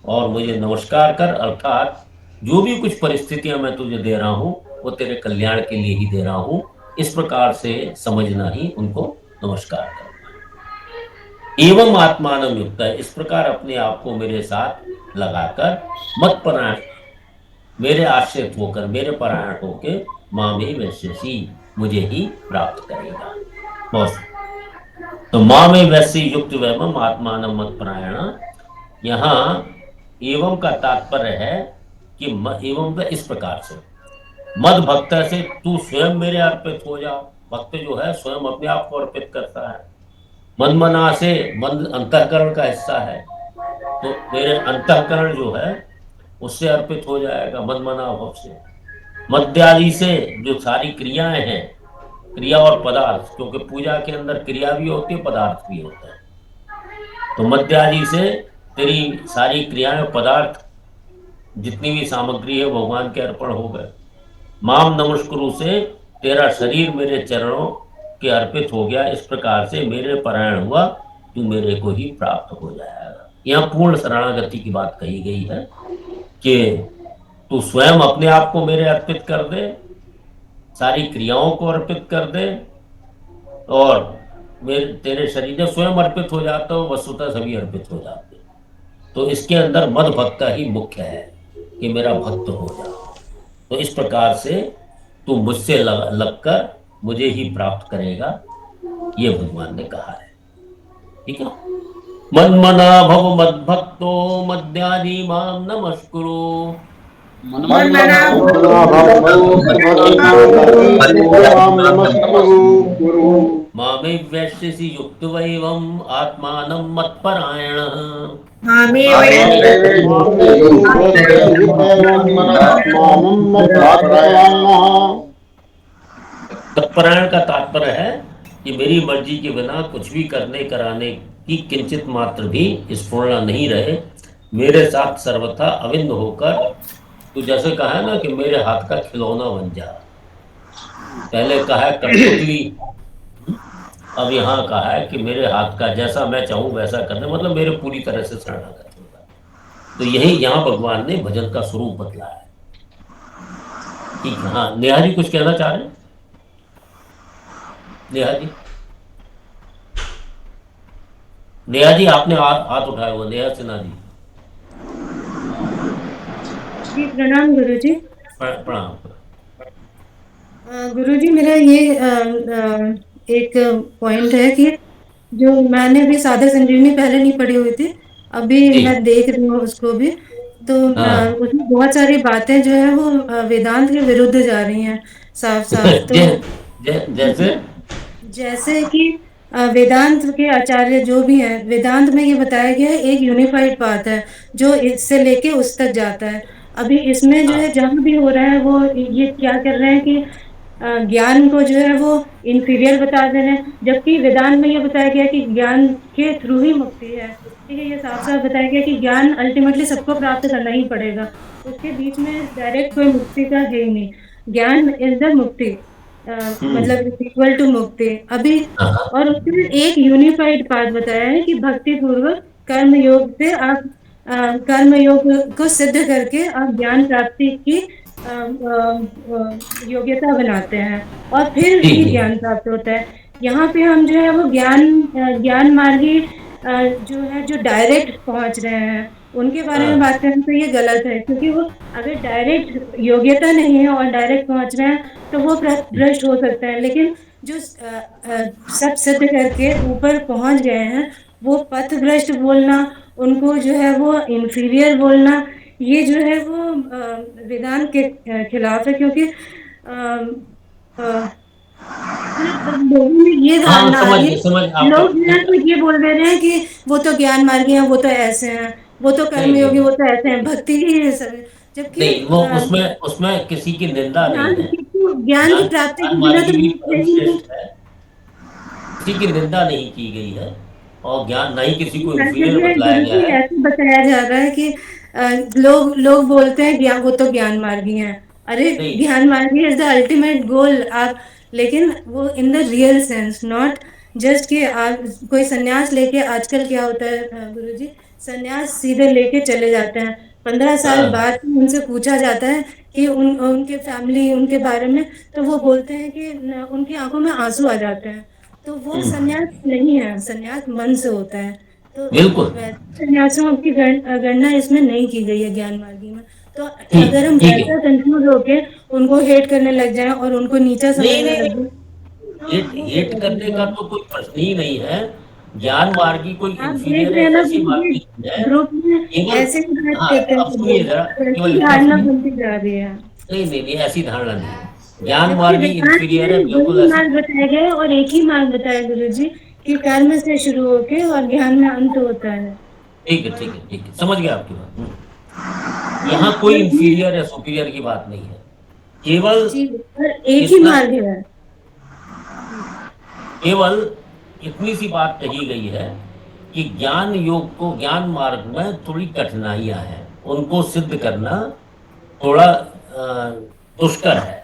और मुझे नमस्कार कर, अर्थात जो भी कुछ परिस्थितियां मैं तुझे दे रहा हूं वो तेरे कल्याण के लिए ही दे रहा हूं, इस प्रकार से समझना ही उनको नमस्कार करना। एवं आत्मानम युक्त है, इस प्रकार अपने आप को मेरे साथ लगाकर मत परायण, मेरे आश्रित होकर, मेरे परायण होकर, मामे वैश्यसी, मुझे ही प्राप्त करेगा। बहुत तो मामे वैश्य युक्त वैभव आत्मानम मत परायण, यहाँ एवं का तात्पर्य है कि एवं इस प्रकार से मद भक्त से तू स्वयं मेरे अर्पित हो जा। भक्त जो है स्वयं अपने आप को अर्पित करता है। मन मना से, मन अंतःकरण का हिस्सा है, तो मेरे अंतःकरण जो है उससे अर्पित हो जाएगा मन मना भाव से। मद्यादि से जो सारी क्रियाएं हैं, क्रिया और पदार्थ, क्योंकि पूजा के अंदर क्रिया भी होती है पदार्थ भी होता है, तो मद्यादि से तेरी सारी क्रियाएं पदार्थ जितनी भी सामग्री है भगवान के अर्पण हो गए। माम नमस्कुरु से तेरा शरीर मेरे चरणों के अर्पित हो गया, इस प्रकार से मेरे परायण हुआ, तू मेरे को ही प्राप्त हो जाएगा। यहाँ पूर्ण शरणागति की बात कही गई है कि तू स्वयं अपने आप को मेरे अर्पित कर दे, सारी क्रियाओं को अर्पित कर दे, और मेरे तेरे शरीर में स्वयं अर्पित हो जाता हो, वस्तुतः सभी अर्पित हो जाते। तो इसके अंदर मद भक्ता ही मुख्य है कि मेरा भक्त हो जा। तो इस प्रकार से तू मुझसे लगकर मुझे ही प्राप्त करेगा, ये भगवान ने कहा है। ठीक है। मन्मना भव मद भक्तो मद्यानि माम नमस्कुरु। मामे वैश्यसि युक्तवैवं आत्मानं मत्परायणः। तत्परायण का तात्पर्य है कि मेरी मर्जी के बिना कुछ भी करने कराने की किंचित मात्र भी स्फुरणा नहीं रहे, मेरे साथ सर्वथा अभिन्न होकर, तो जैसे कहा है ना कि मेरे हाथ का खिलौना बन जा। पहले कहा है कठपुतली, अब यहाँ कहा है कि मेरे हाथ का जैसा मैं चाहूं वैसा करने, मतलब मेरे पूरी तरह से शरणागत होगा। तो यही यहाँ भगवान ने भजन का स्वरूप बदला है। ठीक है। हाँ, नेहा जी कुछ कहना चाह रहे हैं? नेहा जी आपने हाथ उठाया हुआ। नेहा सिन्हा जी। जी प्रणाम गुरुजी। प्रणाम। गुरुजी मेरा ये एक पॉइंट है कि जो मैंने भी साधक संजीवनी पहले नहीं पढ़ी हुई थी, अभी मैं देख रही हूँ उसको भी, तो उसमें बहुत सारी बातें जो है वो वेदांत के विरुद्ध जा रही हैं साफ साफ। तो जैसे कि वेदांत के आचार्य जो भी हैं, वेदांत में ये बताया गया है एक यूनिफाइड पाथ है जो इससे लेके उस तक जाता है। अभी इसमें जो है जहाँ भी हो रहा है वो ये क्या कर रहे हैं कि ज्ञान को जो है वो इंफीरियर बता दे रहे हैं, जबकि वेदांत में ये बताया गया कि ज्ञान के थ्रू ही मुक्ति है। ठीक है, ये साफ साफ बताया गया कि ज्ञान अल्टीमेटली सबको प्राप्त करना ही पड़ेगा, उसके बीच में डायरेक्ट कोई मुक्ति का है ही नहीं। ज्ञान इज द मुक्ति, मतलब इक्वल टू मुक्ति। अभी और उसमें एक यूनिफाइड पाथ बताया है कि भक्ति पूर्वक कर्म योग से आप कर्म योग को सिद्ध करके आप ज्ञान प्राप्ति की योग्यता बनाते हैं और फिर ही ज्ञान प्राप्त होता है। यहाँ पे हम जो है वो ज्ञान मार्गी जो है जो डायरेक्ट पहुंच रहे हैं उनके बारे में बात करें तो ये गलत है, क्योंकि वो अगर डायरेक्ट योग्यता नहीं है और डायरेक्ट पहुंच रहे हैं तो वो भ्रष्ट हो सकता है। लेकिन जो सब सिद्ध करके ऊपर पहुंच गए हैं वो पथ भ्रष्ट बोलना, उनको जो है वो इंफीरियर बोलना, ये जो है वो वेदांत के खिलाफ है। क्योंकि लोगों में ये धारणा आ रही है, लोग ये बोल दे रहे हैं कि वो तो ज्ञान मार्गी हैं, वो तो ऐसे हैं, वो तो कर्मयोगी, वो तो ऐसे हैं, भक्ति ही है सब। जबकि वो उसमें किसी की निंदा नहीं है, ज्ञान की प्राप्ति की बिना तो किसी की निंदा नहीं की गई है और ज्ञान नहीं किसी को इंफीरियर बताया गया है। ऐसे बताया जा रहा है कि लोग बोलते हैं ज्ञान, वो तो ज्ञान मार्गी हैं। अरे ज्ञान मार्गी इज द अल्टीमेट गोल। आप लेकिन वो in the real sense, not just कि आप कोई सन्यास लेके, आजकल क्या होता है गुरुजी, सन्यास सीधे लेके चले जाते हैं, 15 साल बाद उनसे पूछा जाता है कि उनके फैमिली उनके बारे में, तो वो बोलते हैं कि उनकी आंखों में आंसू आ जाते हैं। तो वो सन्यास नहीं है, सन्यास मन से होता है। तो सन्यासियों की गणना इसमें नहीं की गई है ज्ञान मार्गी में। तो अगर हम वैसा कंफ्यूज होके उनको हेट करने लग जाएं और उनको नीचा समझने लग जाएं, हेट करने का तो कोई प्रश्न ही नहीं है। ज्ञान मार्गी कोई इंफीरियर है ऐसी बात नहीं है। ग्रुप में ऐसे बात करते हैं, धारणा बनती जा रही है। नहीं ऐसी धारणा नहीं। ज्ञान मार्गी इंफीरियर है, बिल्कुल मार्ग बताया गया और एक ही मार्ग बताया गुरुजी कि कर्म से शुरू होके और ज्ञान में अंत होता है। ठीक है, समझ गया आपकी बात। यहाँ कोई इंफीरियर या सुपीरियर की बात नहीं है, केवल एक ही मार्ग है। केवल इतनी सी बात कही गई है कि ज्ञान योग को, ज्ञान मार्ग में थोड़ी कठिनाइयां हैं, उनको सिद्ध करना थोड़ा दुष्कर है,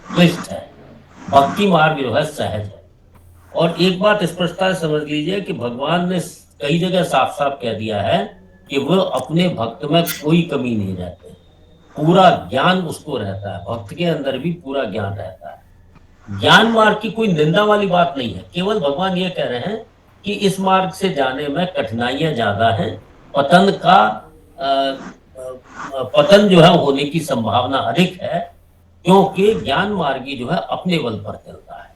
क्लिष्ट है। भक्ति मार्ग जो है सहज है। और एक बात स्पष्टता से समझ लीजिए कि भगवान ने कई जगह साफ साफ कह दिया है कि वो अपने भक्त में कोई कमी नहीं रहते, पूरा ज्ञान उसको रहता है, भक्त के अंदर भी पूरा ज्ञान रहता है। ज्ञान मार्ग की कोई निंदा वाली बात नहीं है, केवल भगवान ये कह रहे हैं कि इस मार्ग से जाने में कठिनाइयां ज्यादा हैं, पतन का पतन जो है होने की संभावना अधिक है, क्योंकि ज्ञान मार्गी जो है अपने बल पर चलता है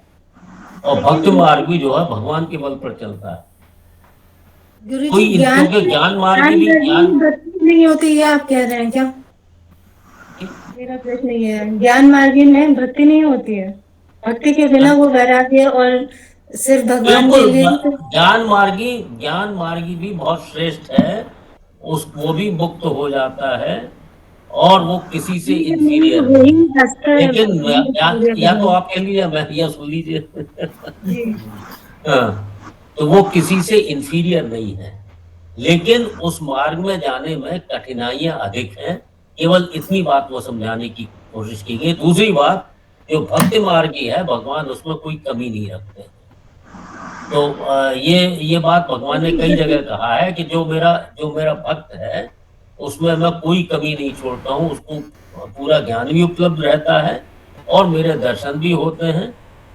और भक्त मार्गी जो है भगवान के बल पर चलता है। कोई ज्ञान मार्गी भी ज्ञान नहीं होती है, आप कह रहे हैं क्या? मेरा प्रश्न ये है, ज्ञान मार्गी में भक्ति नहीं होती है, भक्ति के बिना वो वैराग्य और सिर्फ भगवान के लिए। ज्ञान मार्गी भी बहुत श्रेष्ठ है, वो भी मुक्त हो जाता है और वो किसी से इंफीरियर, लेकिन या तो आप कह लीजिए मैं या सुन लीजिए तो वो किसी से इंफीरियर नहीं है, लेकिन उस मार्ग में जाने में कठिनाइयां अधिक हैं, केवल इतनी बात वो समझाने की कोशिश की गई। दूसरी बात, जो भक्ति मार्गी है भगवान उसमें कोई कमी नहीं रखते, तो ये बात भगवान ने कई जगह कहा है कि जो मेरा भक्त है उसमें मैं कोई कमी नहीं छोड़ता हूँ, उसको पूरा ज्ञान भी उपलब्ध रहता है और मेरे दर्शन भी होते हैं,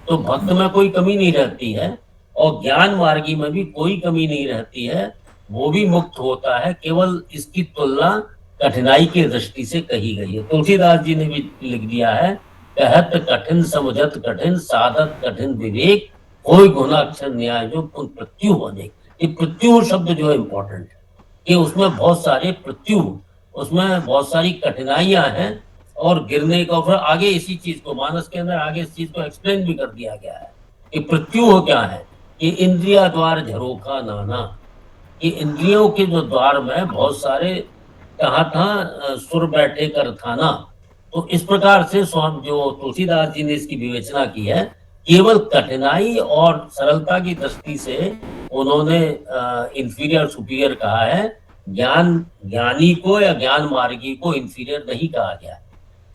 तो भक्त में कोई कमी नहीं रहती है और ज्ञान मार्गी में भी कोई कमी नहीं रहती है, वो भी मुक्त होता है। केवल इसकी तुलना कठिनाई की दृष्टि से कही गई है। तुलसीदास जी ने भी लिख दिया है, कहत कठिन समझत कठिन, साधत कठिन विवेक, कोई गुना अक्षर न्याय जो प्रत्यु होने। ये प्रत्यु शब्द जो है इम्पोर्टेंट है कि उसमें बहुत सारे प्रत्यु, उसमें बहुत सारी कठिनाइयां हैं और गिरने का, फिर आगे इसी चीज को मानस के अंदर आगे इस चीज को एक्सप्लेन भी कर दिया गया है कि प्रत्यु क्या है। कि इंद्रिया द्वार झरोखा नाना, कि इंद्रियों के जो द्वार में बहुत सारे कहा था सुर बैठे कर थाना, तो इस प्रकार से स्वामी जो तुलसीदास जी ने इसकी विवेचना की है, केवल कठिनाई और सरलता की दृष्टि से उन्होंने इंफीरियर सुपीरियर कहा है, ज्ञानी को या ज्ञान मार्गी को इंफीरियर नहीं कहा गया,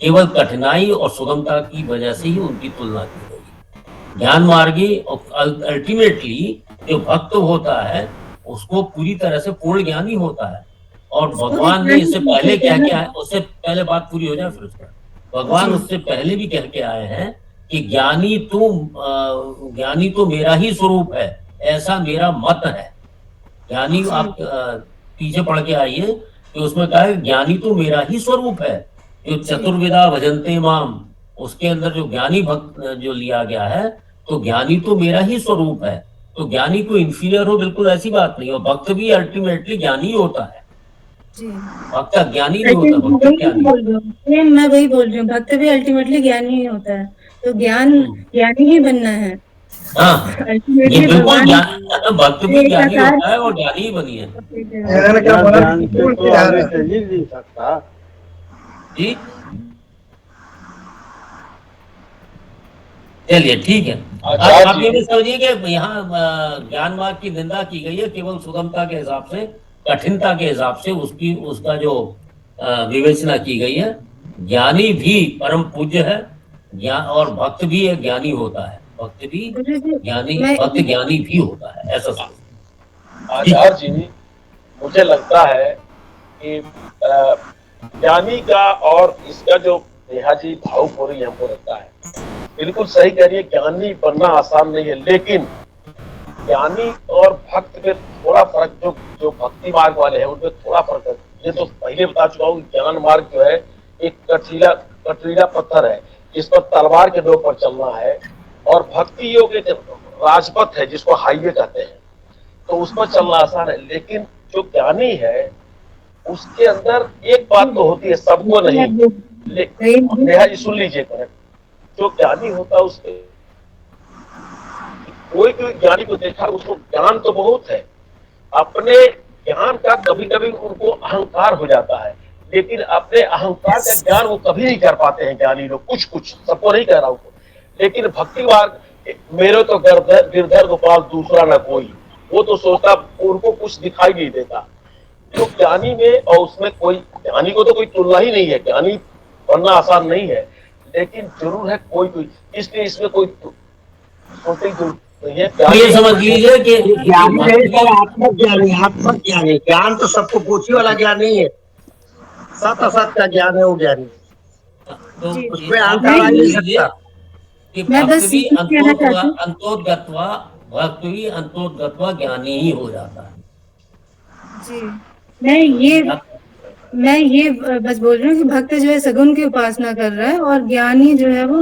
केवल कठिनाई और सुगमता की वजह से ही उनकी तुलना की गई। ज्ञान मार्गी अल्टीमेटली जो भक्त होता है उसको पूरी तरह से पूर्ण ज्ञानी होता है, और भगवान ने इससे पहले क्या किया है, उससे पहले बात पूरी हो जाए फिर उसका, भगवान उससे पहले भी कह के आए हैं कि ज्ञानी तो मेरा ही स्वरूप है, ऐसा मेरा मत है। ज्ञानी आप पीछे पढ़ के आइए कि उसमें कहा है ज्ञानी तो मेरा ही स्वरूप है, जो चतुर्विदा भजन्ते माम, उसके अंदर जो ज्ञानी भक्त जो लिया गया है, तो ज्ञानी तो मेरा ही स्वरूप है, तो ज्ञानी को इंफीरियर हो बिल्कुल ऐसी बात नहीं, और भक्त भी अल्टीमेटली ज्ञानी होता है, भक्त ज्ञानी नहीं होता, भक्त ज्ञानी। मैं वही बोल रही हूँ, भक्त भी अल्टीमेटली ज्ञानी ही होता है, तो ज्ञानी ही बनना है। हाँ, ये बिल्कुल भक्त भी ज्ञानी होता है और ज्ञानी ही बनी है जी। चलिए ठीक है, आप ये भी समझिए कि यहाँ ज्ञान मार्ग की निंदा की गई है केवल सुगमता के हिसाब से, कठिनता के हिसाब से उसका जो विवेचना की गई है। ज्ञानी भी परम पूज्य है, ज्ञान और भक्त भी एक ज्ञानी होता है, भक्त भी ज्ञानी, भक्त ज्ञानी भी होता है, ऐसा आचार्य जी मुझे लगता है कि ज्ञानी का और इसका जो नेहा जी भावपूरी हमको लगता है, बिल्कुल सही कह रही है, ज्ञानी बनना आसान नहीं है, लेकिन ज्ञानी और भक्त में थोड़ा फर्क, जो भक्ति मार्ग वाले हैं उनमें थोड़ा फर्क है। ये तो पहले बता चुका हूँ, ज्ञान मार्ग जो है एक कटीला पत्थर है जिस पर तलवार के नोक पर चलना है, और भक्ति योग एक राजपथ है जिसको हाईवे कहते हैं, तो उस पर चलना आसान है। लेकिन जो ज्ञानी है उसके अंदर एक बात तो होती है, सबको नहीं, नेहा जी सुन लीजिए करेक्ट, जो ज्ञानी होता है उसके, कोई ज्ञानी को देखा उसको ज्ञान तो बहुत है, अपने ज्ञान का कभी कभी उनको अहंकार हो जाता है, लेकिन अपने अहंकार का ज्ञान वो कभी नहीं कर पाते हैं ज्ञानी लोग, कुछ सबको नहीं कह रहा हूँ, लेकिन भक्ति मार्ग मेरे तो गिरधर गोपाल दूसरा न कोई, वो तो सोचता उनको कुछ दिखाई नहीं देता। तो ज्ञानी में और उसमें कोई, ज्ञानी को तो कोई तुलना ही नहीं है, ज्ञानी बनना आसान नहीं है, लेकिन जरूर है कोई, इसलिए इसमें कोई सोचने की तो ये तो ये समझ लीजिए कि ज्ञानी नहीं सर, आत्मज्ञानी। ज्ञान तो सबको पूछी वाला ज्ञान नहीं है, सत असत का ज्ञान है वो ज्ञानी, तो उसमें आप अंतर आ समझ ही नहीं लीजिए सकता। कि मैं भक्त बस भी ये कहना चाहती हूँ। अंतोदगत्वा ज्ञानी ही हो जाता है। जी, मैं ये बस बोल रही हूँ कि भक्त जो है सगुण की उपासना कर रहा है और ज्ञानी जो है वो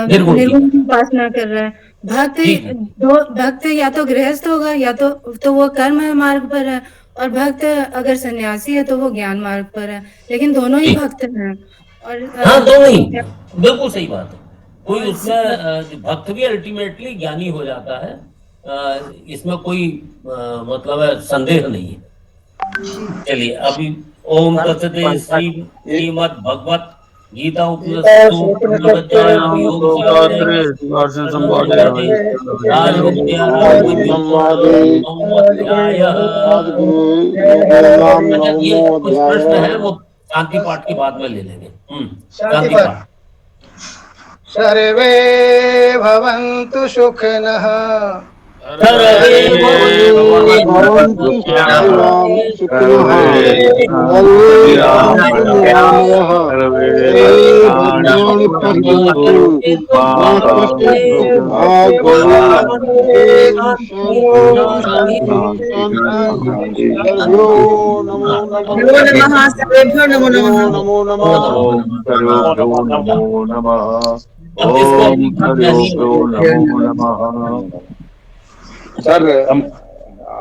निर्गुण की उपासना कर रहा है। भक्त या तो गृहस्थ होगा या तो वो कर्म मार्ग पर है, और भक्त अगर सन्यासी है तो वो ज्ञान मार्ग पर है, लेकिन दोनों ही भक्त हैं। और हाँ, दोनों ही, बिल्कुल सही बात है। कोई और उसमें भक्त भी अल्टीमेटली ज्ञानी हो जाता है, इसमें कोई मतलब है संदेह नहीं है। चलिए अभी ओम तत्सदे श्रीमद् भगवत गीता उपनिषदों ब्रह्मविद्यायां योग शास्त्रे राजविद्या नवमोऽध्यायः। अच्छा, ये कुछ प्रश्न है वो शांति पाठ के बाद में ले लेंगे। शांति पाठ। सर्वे भवन्तु सुखिनः, सर्वे भवन्तु नमो नमः। सर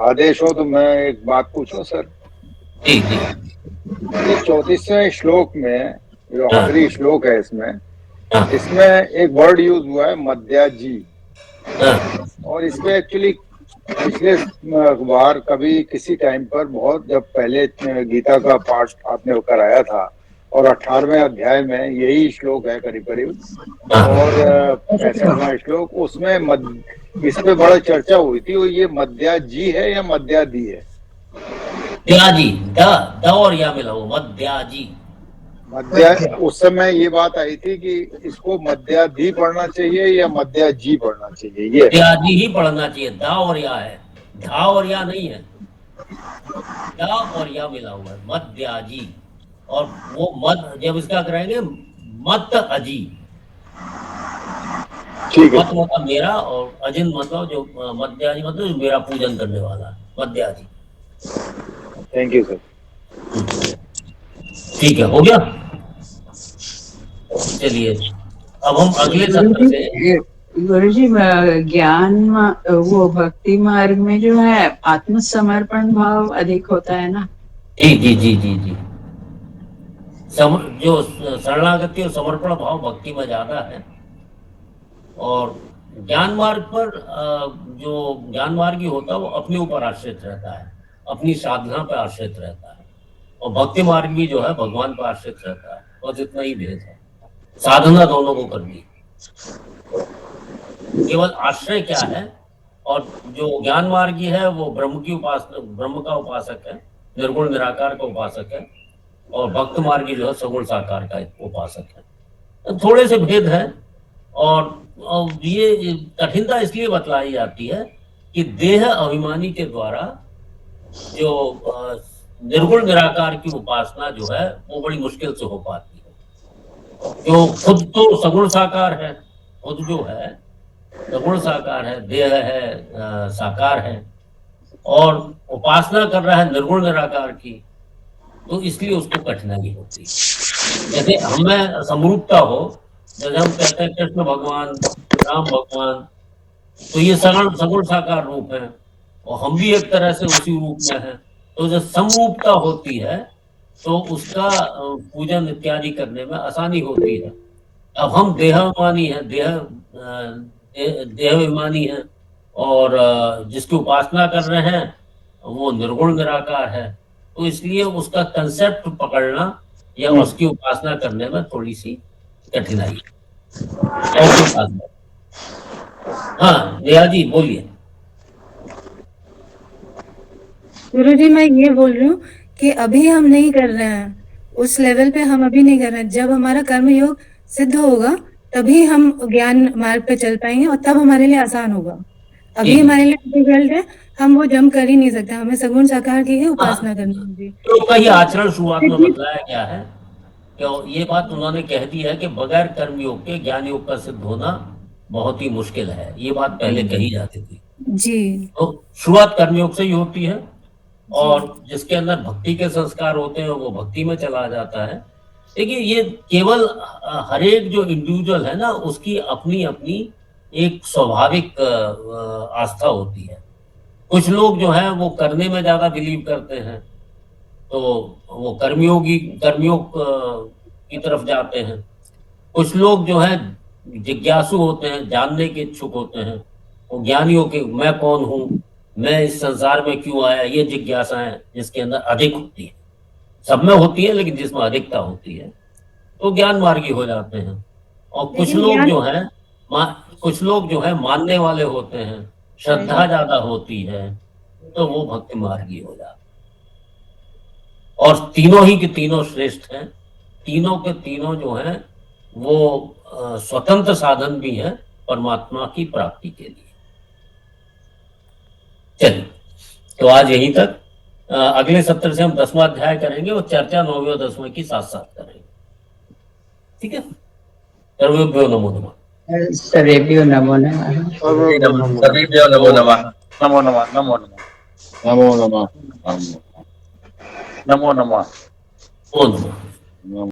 आदेश हो तो मैं एक बात पूछूं सर। ये 34वें श्लोक में जो आखिरी श्लोक है इसमें एक वर्ड यूज हुआ है मध्याजी, और इसमें एक्चुअली पिछले बार कभी किसी टाइम पर बहुत जब पहले गीता का पाठ आपने कराया था और 18वें अध्याय में यही श्लोक है करीब करीब, और 65वां श्लोक उसमें इस पे बड़ा चर्चा हुई थी। वो ये मध्याजी है या मध्यादी है? मध्याजी, द और या मिला हो, मध्याजी। उस समय ये बात आई थी कि इसको मध्याधी पढ़ना चाहिए या मध्याजी पढ़ना चाहिए? ये मध्याजी ही पढ़ना चाहिए, दा और या है, धा और या नहीं है, दा और या मिला हुआ है, मध्याजी। और वो मत जब इसका कराएंगे मत अजी, ठीक है। मत मतलब मेरा और अजिन मतलब जो मध्याजी मतलब जो मेरा पूजन करने वाला, मध्याजी। Thank you sir. ठीक है, हो गया। चलिए अब हम अगले सत्र से गुरु जी ज्ञान वो भक्ति मार्ग में जो है आत्मसमर्पण भाव अधिक होता है ना? जी जी जी जी जी, जो शरणागति और समर्पण भाव भक्ति में ज्यादा है। और ज्ञान मार्ग पर जो ज्ञान मार्गी होता है वो अपने ऊपर आश्रित रहता है, अपनी साधना पर आश्रित रहता है, और भक्ति मार्ग भी जो है भगवान पर आश्रित रहता है, और जितना ही भेद है, साधना दोनों को करनी। केवल आश्रय क्या है, और जो ज्ञान मार्गी है वो ब्रह्म का उपासक है, निर्गुण निराकार का उपासक है, और भक्त मार्गी जो है सगुण साकार का उपासक है। थोड़े से भेद है, और ये कठिनता इसलिए बतलाई जाती है कि देह अभिमानी के द्वारा जो निर्गुण निराकार की उपासना जो है वो बड़ी मुश्किल से हो पाती है। जो खुद तो सगुण साकार है, खुद जो है सगुण साकार है, देह है साकार है, और उपासना कर रहा है निर्गुण निराकार की, तो इसलिए उसको कठिनाई होती है। जैसे हमें समरूपता हो, जैसे हम कहते हैं कृष्ण भगवान, राम भगवान, तो ये सगुण साकार रूप है, और हम भी एक तरह से उसी रूप में हैं। तो जब समरूपता होती है तो उसका पूजन इत्यादि करने में आसानी होती है। अब हम देहाभिमानी हैं, देहाभिमानी हैं, और जिसकी उपासना कर रहे हैं वो निर्गुण निराकार है, तो इसलिए उसका कंसेप्ट पकड़ना या उसकी उपासना करने में थोड़ी सी कठिनाई है। हाँ नेहा जी बोलिए। गुरु जी मैं ये बोल रही हूँ कि अभी हम नहीं कर रहे हैं, उस लेवल पे हम अभी नहीं कर रहे हैं। जब हमारा कर्म योग सिद्ध होगा तभी हम ज्ञान मार्ग पे चल पाएंगे, और तब हमारे लिए आसान होगा। अभी हमारे लिए डिफिकल्ट है, हम वो जंप कर ही नहीं सकते, हमें सगुण साकार की ही उपासना करनी होगी। तो कहीं आचरण शुरुआत में बतलाया गया है कि ये बात उन्होंने कह दी है कि बगैर कर्मयोग के ज्ञान योग का सिद्ध होना बहुत ही मुश्किल है, ये बात पहले कही जाती थी जी। तो शुरुआत कर्मयोग से ही होती है और जिसके अंदर भक्ति के संस्कार होते हैं वो भक्ति में चला जाता है। देखिए ये केवल हर एक जो इंडिविजुअल है ना उसकी अपनी अपनी एक स्वाभाविक आस्था होती है। कुछ लोग जो है वो करने में ज्यादा बिलीव करते हैं तो वो कर्मयोग की तरफ जाते हैं। कुछ लोग जो है जिज्ञासु होते हैं, जानने के इच्छुक होते हैं, वो ज्ञानियों के मैं कौन हूँ, मैं इस संसार में क्यों आया, ये जिज्ञासाएं जिसके अंदर अधिक होती है, सब में होती है लेकिन जिसमें अधिकता होती है तो ज्ञान मार्गी हो जाते हैं। और कुछ लोग जो है मानने वाले होते हैं, श्रद्धा ज्यादा होती है तो वो भक्ति मार्गी हो जाते हैं। और तीनों ही के तीनों श्रेष्ठ हैं, तीनों के तीनों जो हैं वो स्वतंत्र साधन भी है परमात्मा की प्राप्ति के लिए। चलिए तो आज यहीं तक, अगले सत्र से हम 10वां अध्याय करेंगे और चर्चा 9वें और 10वें की साथ साथ करेंगे, ठीक है। सर्वेभ्यो नमो नमः। सर्वेभ्यो नमो नमः। सर्वेभ्यो नमो नमः। नमो नमः नमो नमः नमो नमः नमो नमः नमो नमः।